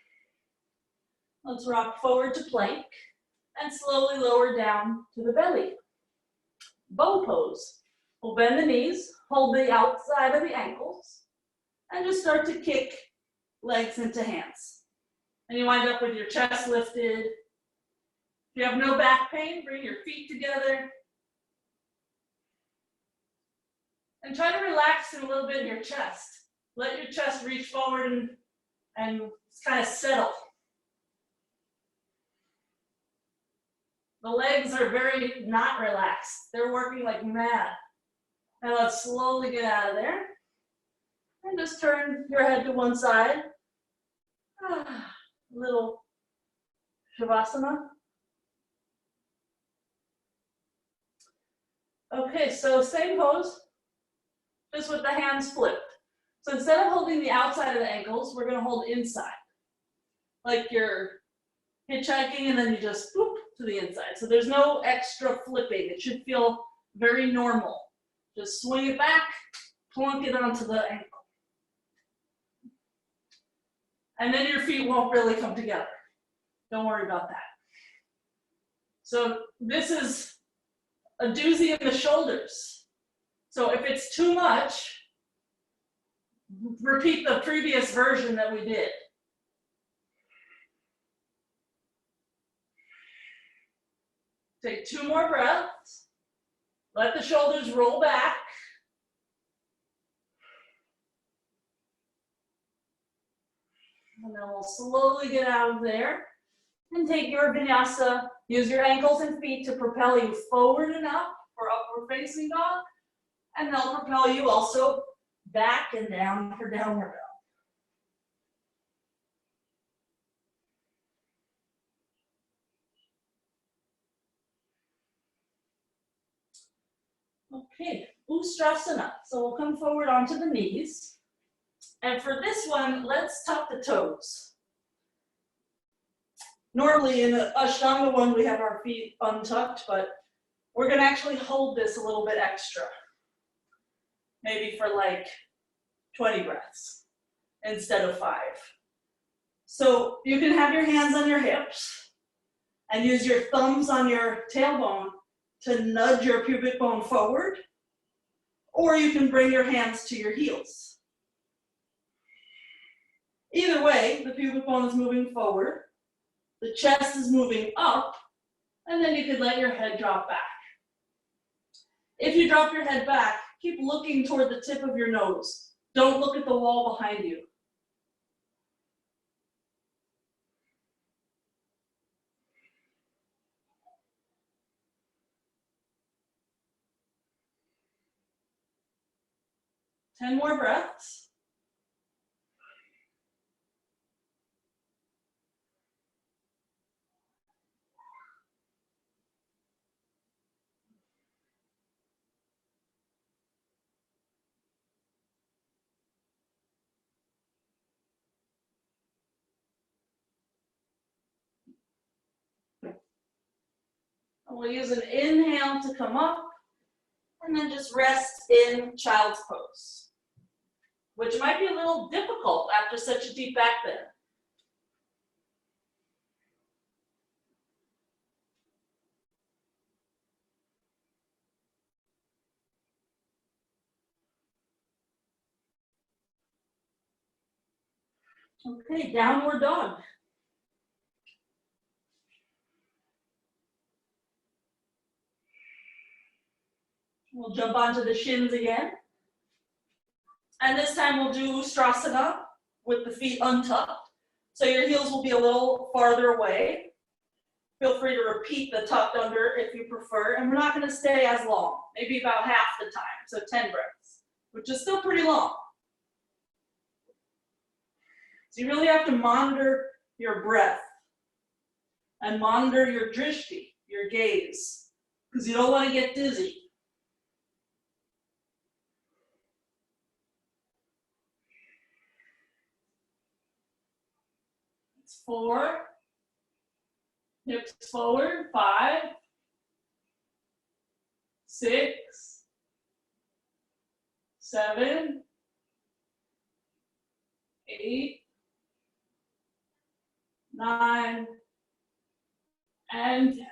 Let's rock forward to plank and slowly lower down to the belly. Bow pose. We'll bend the knees, hold the outside of the ankles, and just start to kick legs into hands. And you wind up with your chest lifted. If you have no back pain, bring your feet together. And try to relax in a little bit in your chest. Let your chest reach forward and kind of settle. The legs are very not relaxed. They're working like mad. And let's slowly get out of there. And just turn your head to one side. Little Shavasana. Okay, so same pose, just with the hands flipped. So instead of holding the outside of the ankles, we're going to hold inside. Like you're hitchhiking and then you just whoop to the inside. So there's no extra flipping. It should feel very normal. Just swing it back, plunk it onto the ankle. And then your feet won't really come together. Don't worry about that. So this is a doozy in the shoulders. So if it's too much, repeat the previous version that we did. Take 2 more breaths. Let the shoulders roll back. And then we'll slowly get out of there and take your vinyasa. Use your ankles and feet to propel you forward and up for upward facing dog. And they'll propel you also back and down for downward dog. Okay, Ustrasana. So we'll come forward onto the knees. And for this one, let's tuck the toes. Normally in the Ashtanga one, we have our feet untucked, but We're gonna actually hold this a little bit extra. Maybe for like 20 breaths instead of 5. So you can have your hands on your hips and use your thumbs on your tailbone to nudge your pubic bone forward, or you can bring your hands to your heels. Either way, the pubic bone is moving forward, the chest is moving up, and then you could let your head drop back. If you drop your head back, keep looking toward the tip of your nose. Don't look at the wall behind you. Ten more breaths. And we'll use an inhale to come up, and then just rest in child's pose, which might be a little difficult after such a deep back bend. Okay, downward dog. We'll jump onto the shins again. And this time we'll do Ustrasana with the feet untucked. So your heels will be a little farther away. Feel free to repeat the tucked under if you prefer. And we're not going to stay as long, maybe about half the time, so 10 breaths, which is still pretty long. So you really have to monitor your breath and monitor your drishti, your gaze, because you don't want to get dizzy. It's 4, hips forward, 5, 6, 7, 8, 9, and 10.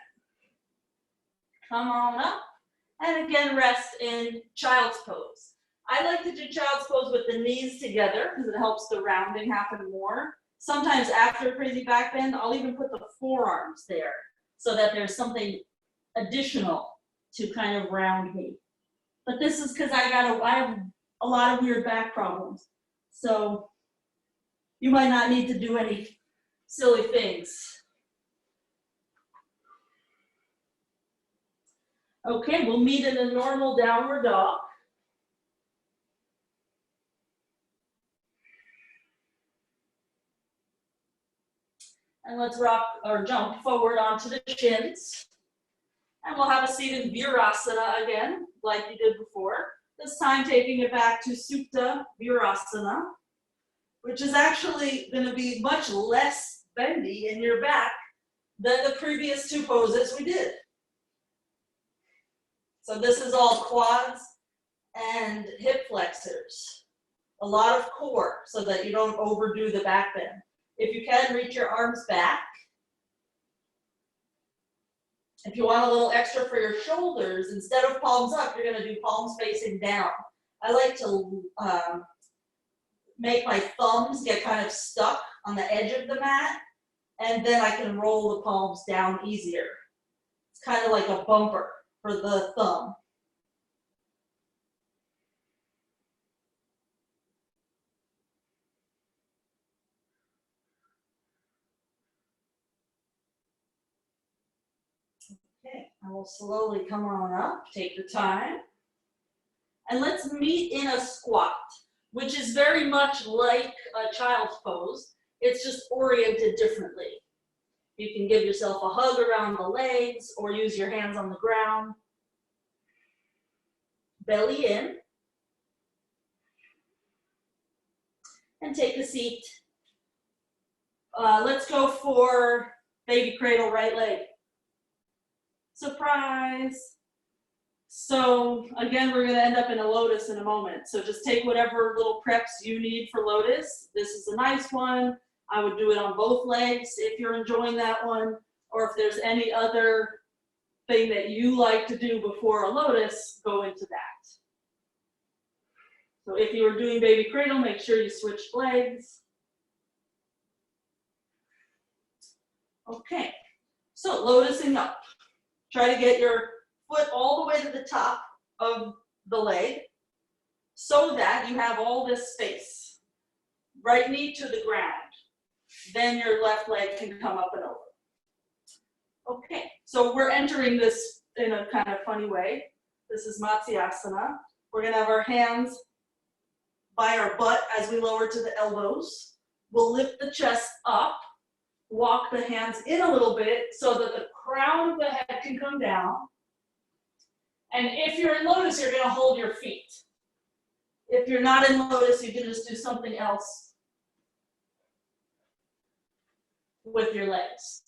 Come on up, and again rest in child's pose. I like to do child's pose with the knees together because it helps the rounding happen more. Sometimes after a crazy back bend, I'll even put the forearms there so that there's something additional to kind of round me. But this is because I have a lot of weird back problems. So you might not need to do any silly things. Okay, we'll meet in a normal downward dog. And let's rock or jump forward onto the shins. And we'll have a seat in Virasana again, like you did before. This time taking it back to Supta Virasana, which is actually going to be much less bendy in your back than the previous 2 poses we did. So this is all quads and hip flexors. A lot of core so that you don't overdo the back bend. If you can, reach your arms back. If you want a little extra for your shoulders, instead of palms up, you're going to do palms facing down. I like to make my thumbs get kind of stuck on the edge of the mat, and then I can roll the palms down easier. It's kind of like a bumper for the thumb. Okay, I will slowly come on up, take your time. And let's meet in a squat, which is very much like a child's pose. It's just oriented differently. You can give yourself a hug around the legs or use your hands on the ground. Belly in. And take a seat. Let's go for baby cradle right leg. Surprise. So again, we're going to end up in a lotus in a moment. So just take whatever little preps you need for lotus. This is a nice one. I would do it on both legs if you're enjoying that one, or if there's any other thing that you like to do before a lotus, go into that. So if you were doing baby cradle, make sure you switch legs. Okay, so lotusing up. Try to get your foot all the way to the top of the leg so that you have all this space. Right knee to the ground. Then your left leg can come up and over. Okay, so we're entering this in a kind of funny way. This is Matsyasana. We're going to have our hands by our butt as we lower to the elbows. We'll lift the chest up, walk the hands in a little bit so that the crown of the head can come down. And if you're in lotus, you're going to hold your feet. If you're not in lotus, you can just do something else with your legs.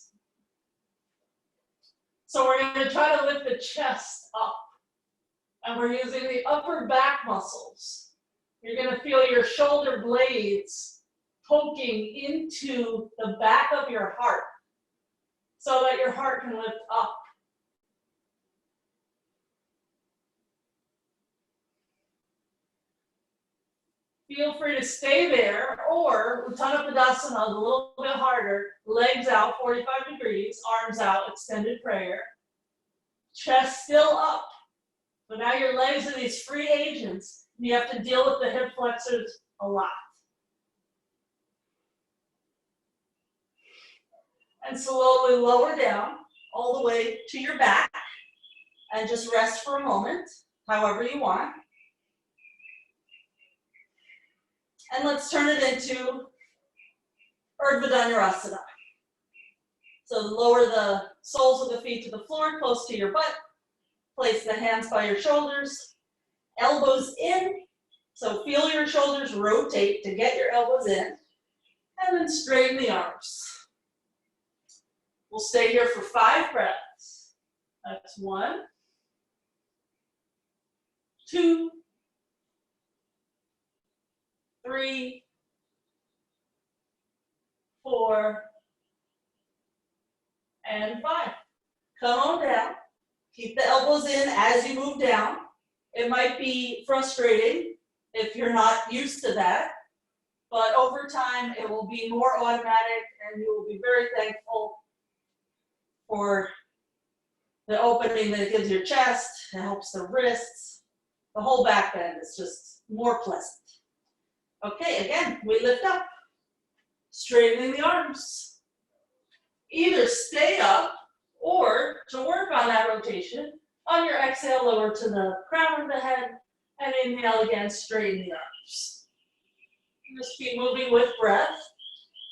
So we're going to try to lift the chest up. And we're using the upper back muscles. You're going to feel your shoulder blades poking into the back of your heart so that your heart can lift up. Feel free to stay there, or Uttanappadasana, a little bit harder, legs out 45 degrees, arms out, extended prayer. Chest still up. But now your legs are these free agents. You have to deal with the hip flexors a lot. And slowly lower down all the way to your back. And just rest for a moment, however you want. And let's turn it into Urdhva Dhanurasana. So lower the soles of the feet to the floor, close to your butt. Place the hands by your shoulders, elbows in. So feel your shoulders rotate to get your elbows in. And then straighten the arms. We'll stay here for 5 breaths. That's 1, 2, 3, 4, and 5. Come on down. Keep the elbows in as you move down. It might be frustrating if you're not used to that, but over time it will be more automatic and you will be very thankful for the opening that it gives your chest. It helps the wrists. The whole back bend is just more pleasant. Okay, again, we lift up, straightening the arms. Either stay up or to work on that rotation, on your exhale, lower to the crown of the head, and inhale again, straighten the arms. Just keep moving with breath.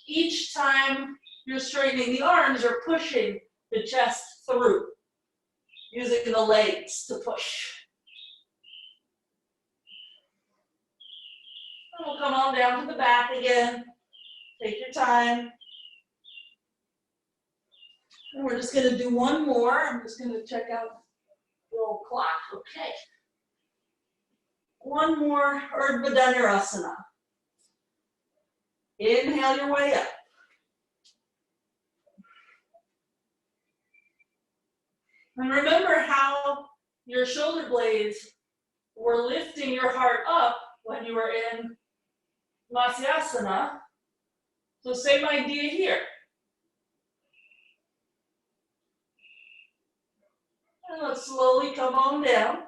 Each time you're straightening the arms, you're pushing the chest through, using the legs to push. And we'll come on down to the back again. Take your time. And we're just going to do one more. I'm just going to check out the little clock. Okay. One more Urdhva Dhanurasana. Inhale your way up. And remember how your shoulder blades were lifting your heart up when you were in Matsyasana. So same idea here. And let's slowly come on down.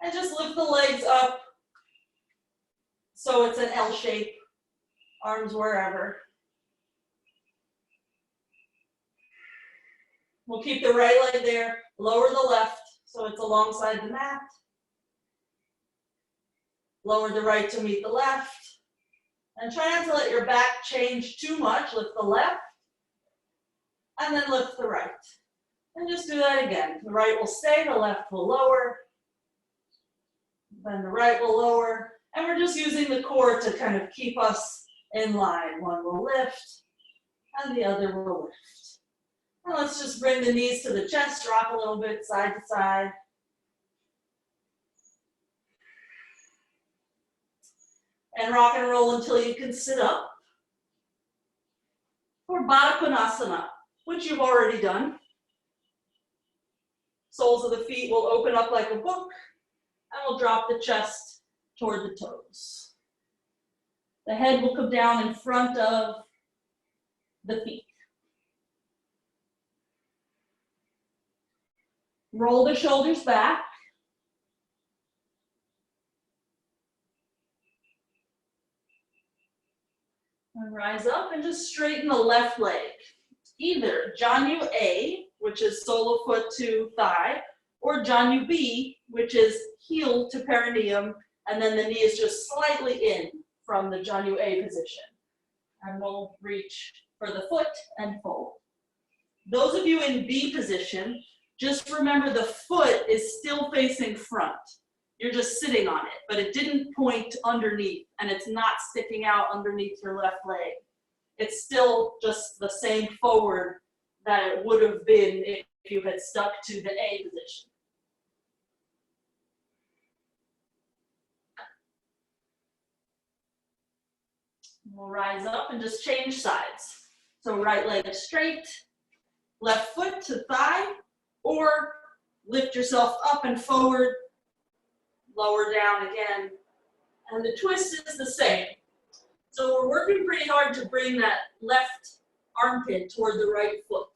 And just lift the legs up so it's an L shape, arms wherever. We'll keep the right leg there, lower the left so it's alongside the mat. Lower the right to meet the left. And try not to let your back change too much. Lift the left, and then lift the right. And just do that again. The right will stay, the left will lower. Then the right will lower. And we're just using the core to kind of keep us in line. One will lift, and the other will lift. And let's just bring the knees to the chest, rock a little bit side to side. And rock and roll until you can sit up. For Backbends, which you've already done. Soles of the feet will open up like a book, and we'll drop the chest toward the toes. The head will come down in front of the feet. Roll the shoulders back. And rise up and just straighten the left leg. Either Janu A, which is sole of foot to thigh, or Janu B, which is heel to perineum, and then the knee is just slightly in from the Janu A position. And we'll reach for the foot and fold. Those of you in B position, just remember the foot is still facing front. You're just sitting on it, but it didn't point underneath, and it's not sticking out underneath your left leg. It's still just the same forward that it would have been if you had stuck to the A position. We'll rise up and just change sides. So right leg straight, left foot to thigh, or lift yourself up and forward, lower down again. And the twist is the same. So we're working pretty hard to bring that left armpit toward the right foot.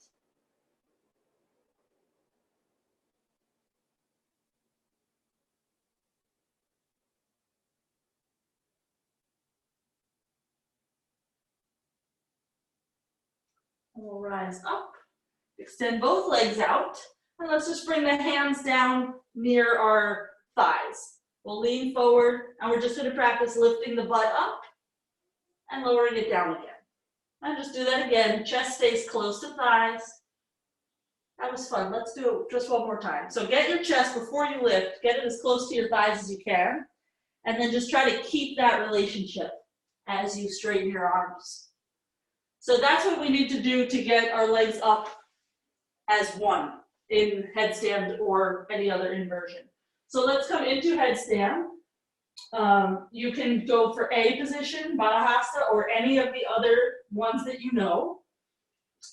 And we'll rise up, extend both legs out, and let's just bring the hands down near our thighs. We'll lean forward, and we're just going to practice lifting the butt up and lowering it down again. And just do that again. Chest stays close to thighs. That was fun. Let's do it just one more time. So get your chest before you lift. Get it as close to your thighs as you can. And then just try to keep that relationship as you straighten your arms. So that's what we need to do to get our legs up as one in headstand or any other inversion. So let's come into headstand. You can go for A position, Bharadvajasana, or any of the other ones that you know.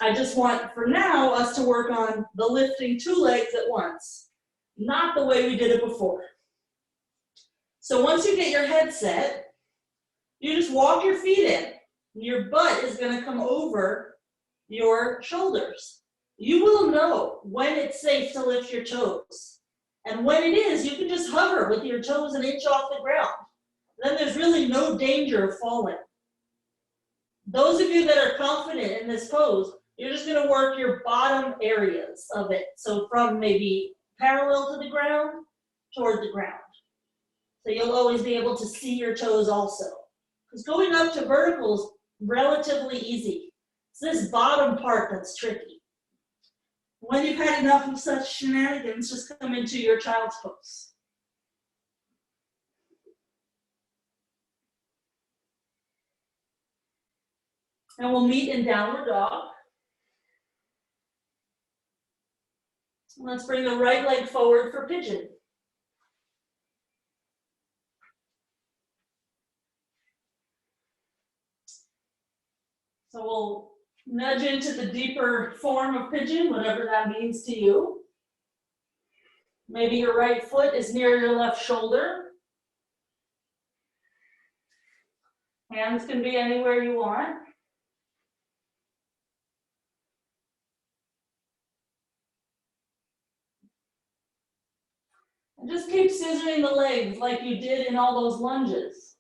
I just want, for now, us to work on the lifting two legs at once, not the way we did it before. So once you get your head set, you just walk your feet in. Your butt is going to come over your shoulders. You will know when it's safe to lift your toes. And when it is, you can just hover with your toes an inch off the ground. Then there's really no danger of falling. Those of you that are confident in this pose, you're just going to work your bottom areas of it. So from maybe parallel to the ground toward the ground. So you'll always be able to see your toes also. Because going up to vertical is relatively easy. It's this bottom part that's tricky. When you've had enough of such shenanigans, just come into your child's pose. And we'll meet in downward dog. Let's bring the right leg forward for pigeon. So we'll nudge into the deeper form of pigeon, whatever that means to you. Maybe your right foot is near your left shoulder. Hands can be anywhere you want. And just keep scissoring the legs like you did in all those lunges.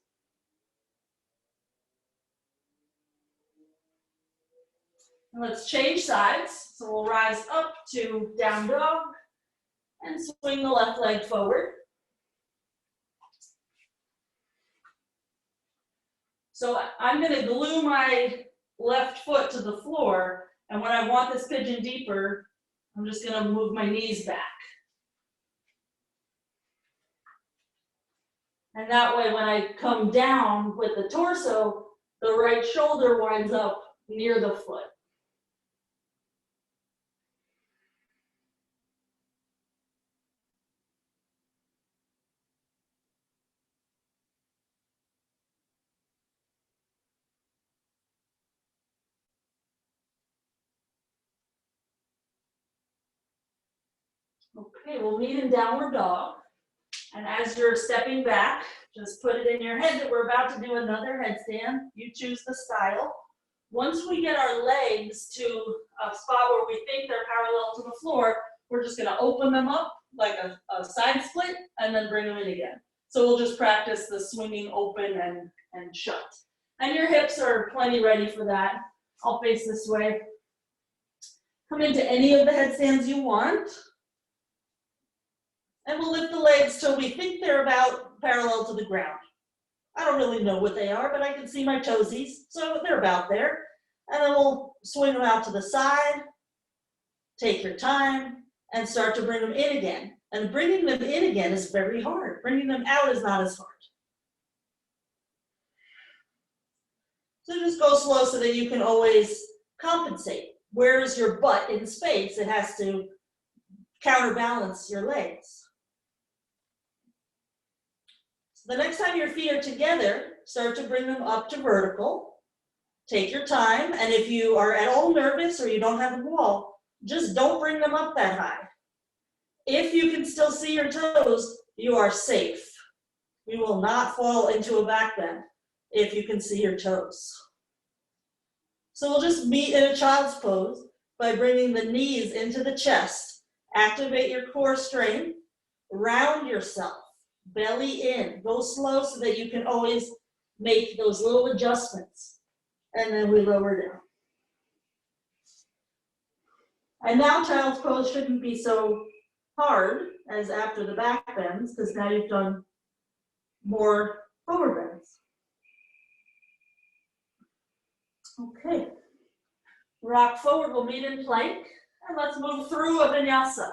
And let's change sides. So we'll rise up to down dog and swing the left leg forward. So I'm going to glue my left foot to the floor, and when I want this pigeon deeper, I'm just going to move my knees back. And that way, when I come down with the torso, the right shoulder winds up near the foot. Okay, we'll meet in downward dog. And as you're stepping back, just put it in your head that we're about to do another headstand. You choose the style. Once we get our legs to a spot where we think they're parallel to the floor, we're just gonna open them up like a side split and then bring them in again. So we'll just practice the swinging open and shut. And your hips are plenty ready for that. I'll face this way. Come into any of the headstands you want. And we'll lift the legs till we think they're about parallel to the ground. I don't really know what they are, but I can see my toesies, so they're about there. And then we'll swing them out to the side, take your time, and start to bring them in again. And bringing them in again is very hard. Bringing them out is not as hard. So just go slow so that you can always compensate. Where is your butt in space? It has to counterbalance your legs. The next time your feet are together, start to bring them up to vertical. Take your time, and if you are at all nervous or you don't have a wall, just don't bring them up that high. If you can still see your toes, you are safe. You will not fall into a back bend if you can see your toes. So we'll just meet in a child's pose by bringing the knees into the chest. Activate your core strength, round yourself. Belly in, go slow so that you can always make those little adjustments. And then we lower down. And now child's pose shouldn't be so hard as after the back bends, because now you've done more forward bends. Okay, rock forward, we'll meet in plank, and let's move through a vinyasa.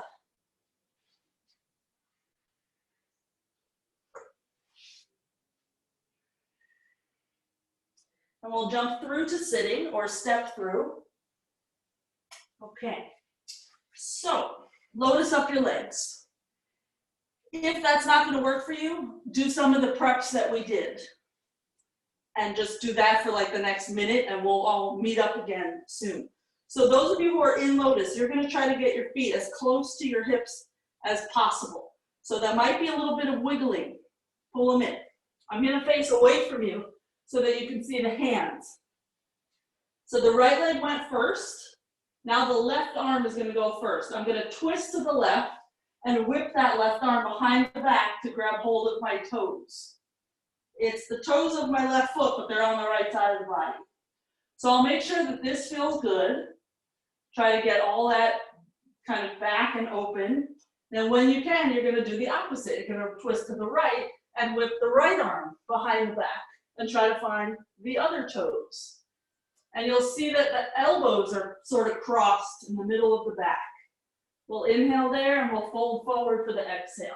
And we'll jump through to sitting or step through. Okay, so lotus up your legs. If that's not going to work for you, do some of the preps that we did. And just do that for like the next minute and we'll all meet up again soon. So those of you who are in lotus, you're going to try to get your feet as close to your hips as possible. So that might be a little bit of wiggling. Pull them in. I'm going to face away from you so that you can see the hands. So the right leg went first. Now the left arm is going to go first. I'm going to twist to the left and whip that left arm behind the back to grab hold of my toes. It's the toes of my left foot, but they're on the right side of the body. So I'll make sure that this feels good. Try to get all that kind of back and open. Then when you can, you're going to do the opposite. You're going to twist to the right and whip the right arm behind the back and try to find the other toes. And you'll see that the elbows are sort of crossed in the middle of the back. We'll inhale there and we'll fold forward for the exhale.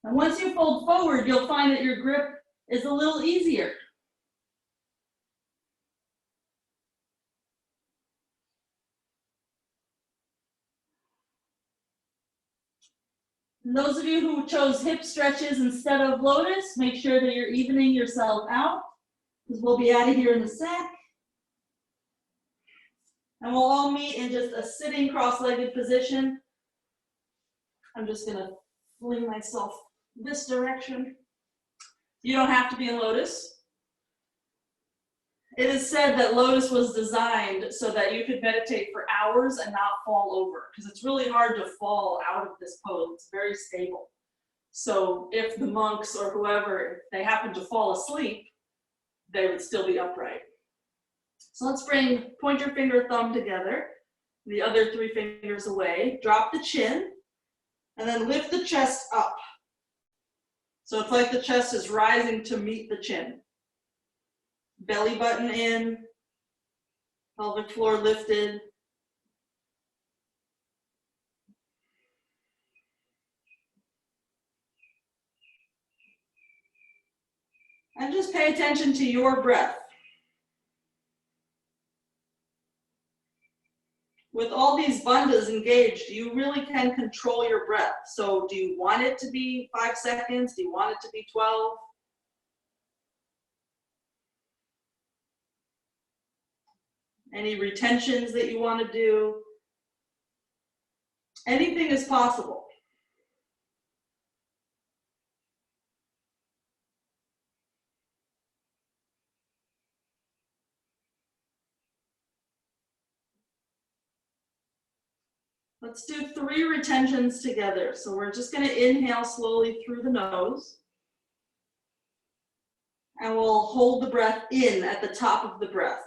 And once you fold forward, you'll find that your grip is a little easier. And those of you who chose hip stretches instead of lotus, make sure that you're evening yourself out, because we'll be out of here in a sec. And we'll all meet in just a sitting cross-legged position. I'm just going to fling myself this direction. You don't have to be in lotus. It is said that lotus was designed so that you could meditate for hours and not fall over, because it's really hard to fall out of this pose. It's very stable. So if the monks or whoever, if they happen to fall asleep, they would still be upright. So let's point your finger, thumb together, the other three fingers away, drop the chin, and then lift the chest up. So it's like the chest is rising to meet the chin. Belly button in, pelvic floor lifted. And just pay attention to your breath. With all these bandhas engaged, you really can control your breath. So do you want it to be 5 seconds? Do you want it to be 12? Any retentions that you want to do? Anything is possible. Let's do 3 retentions together. So we're just going to inhale slowly through the nose. And we'll hold the breath in at the top of the breath.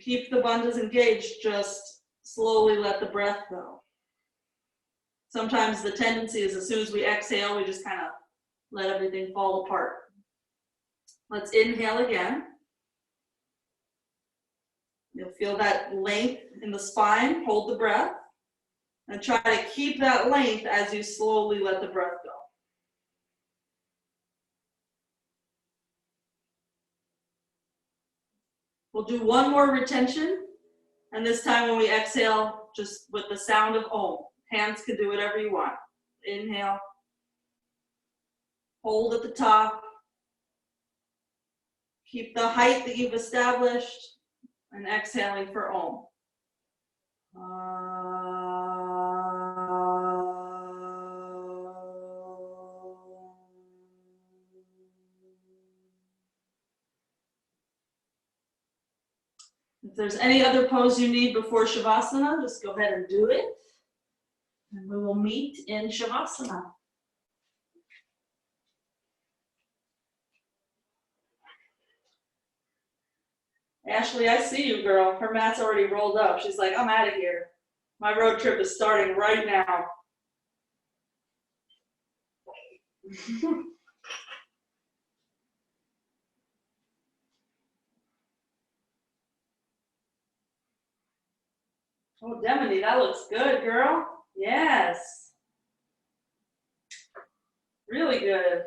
Keep the bandhas engaged, just slowly let the breath go. Sometimes the tendency is as soon as we exhale, we just kind of let everything fall apart. Let's inhale again. You'll feel that length in the spine. Hold the breath. And try to keep that length as you slowly let the breath go. We'll do 1 more retention. And this time when we exhale, just with the sound of Om. Hands can do whatever you want. Inhale. Hold at the top. Keep the height that you've established. And exhaling for Om. If there's any other pose you need before Shavasana, just go ahead and do it. And we will meet in Shavasana. Ashley, I see you, girl. Her mat's already rolled up. She's like, I'm out of here. My road trip is starting right now. Oh, Demony, that looks good, girl. Yes. Really good.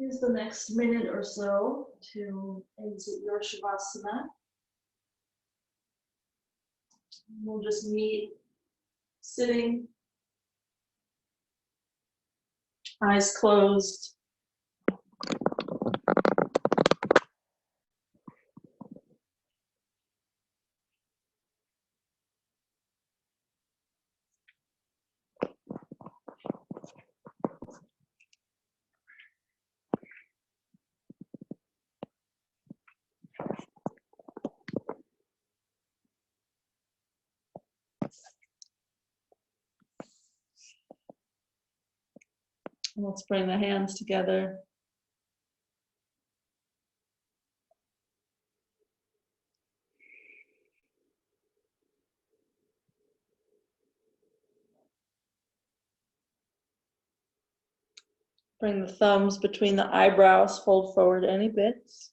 Use the next minute or so to exit your Shavasana. We'll just meet sitting, eyes closed. Let's bring the hands together. Bring the thumbs between the eyebrows, fold forward any bits.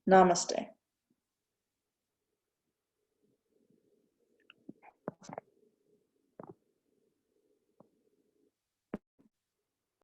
Namaste.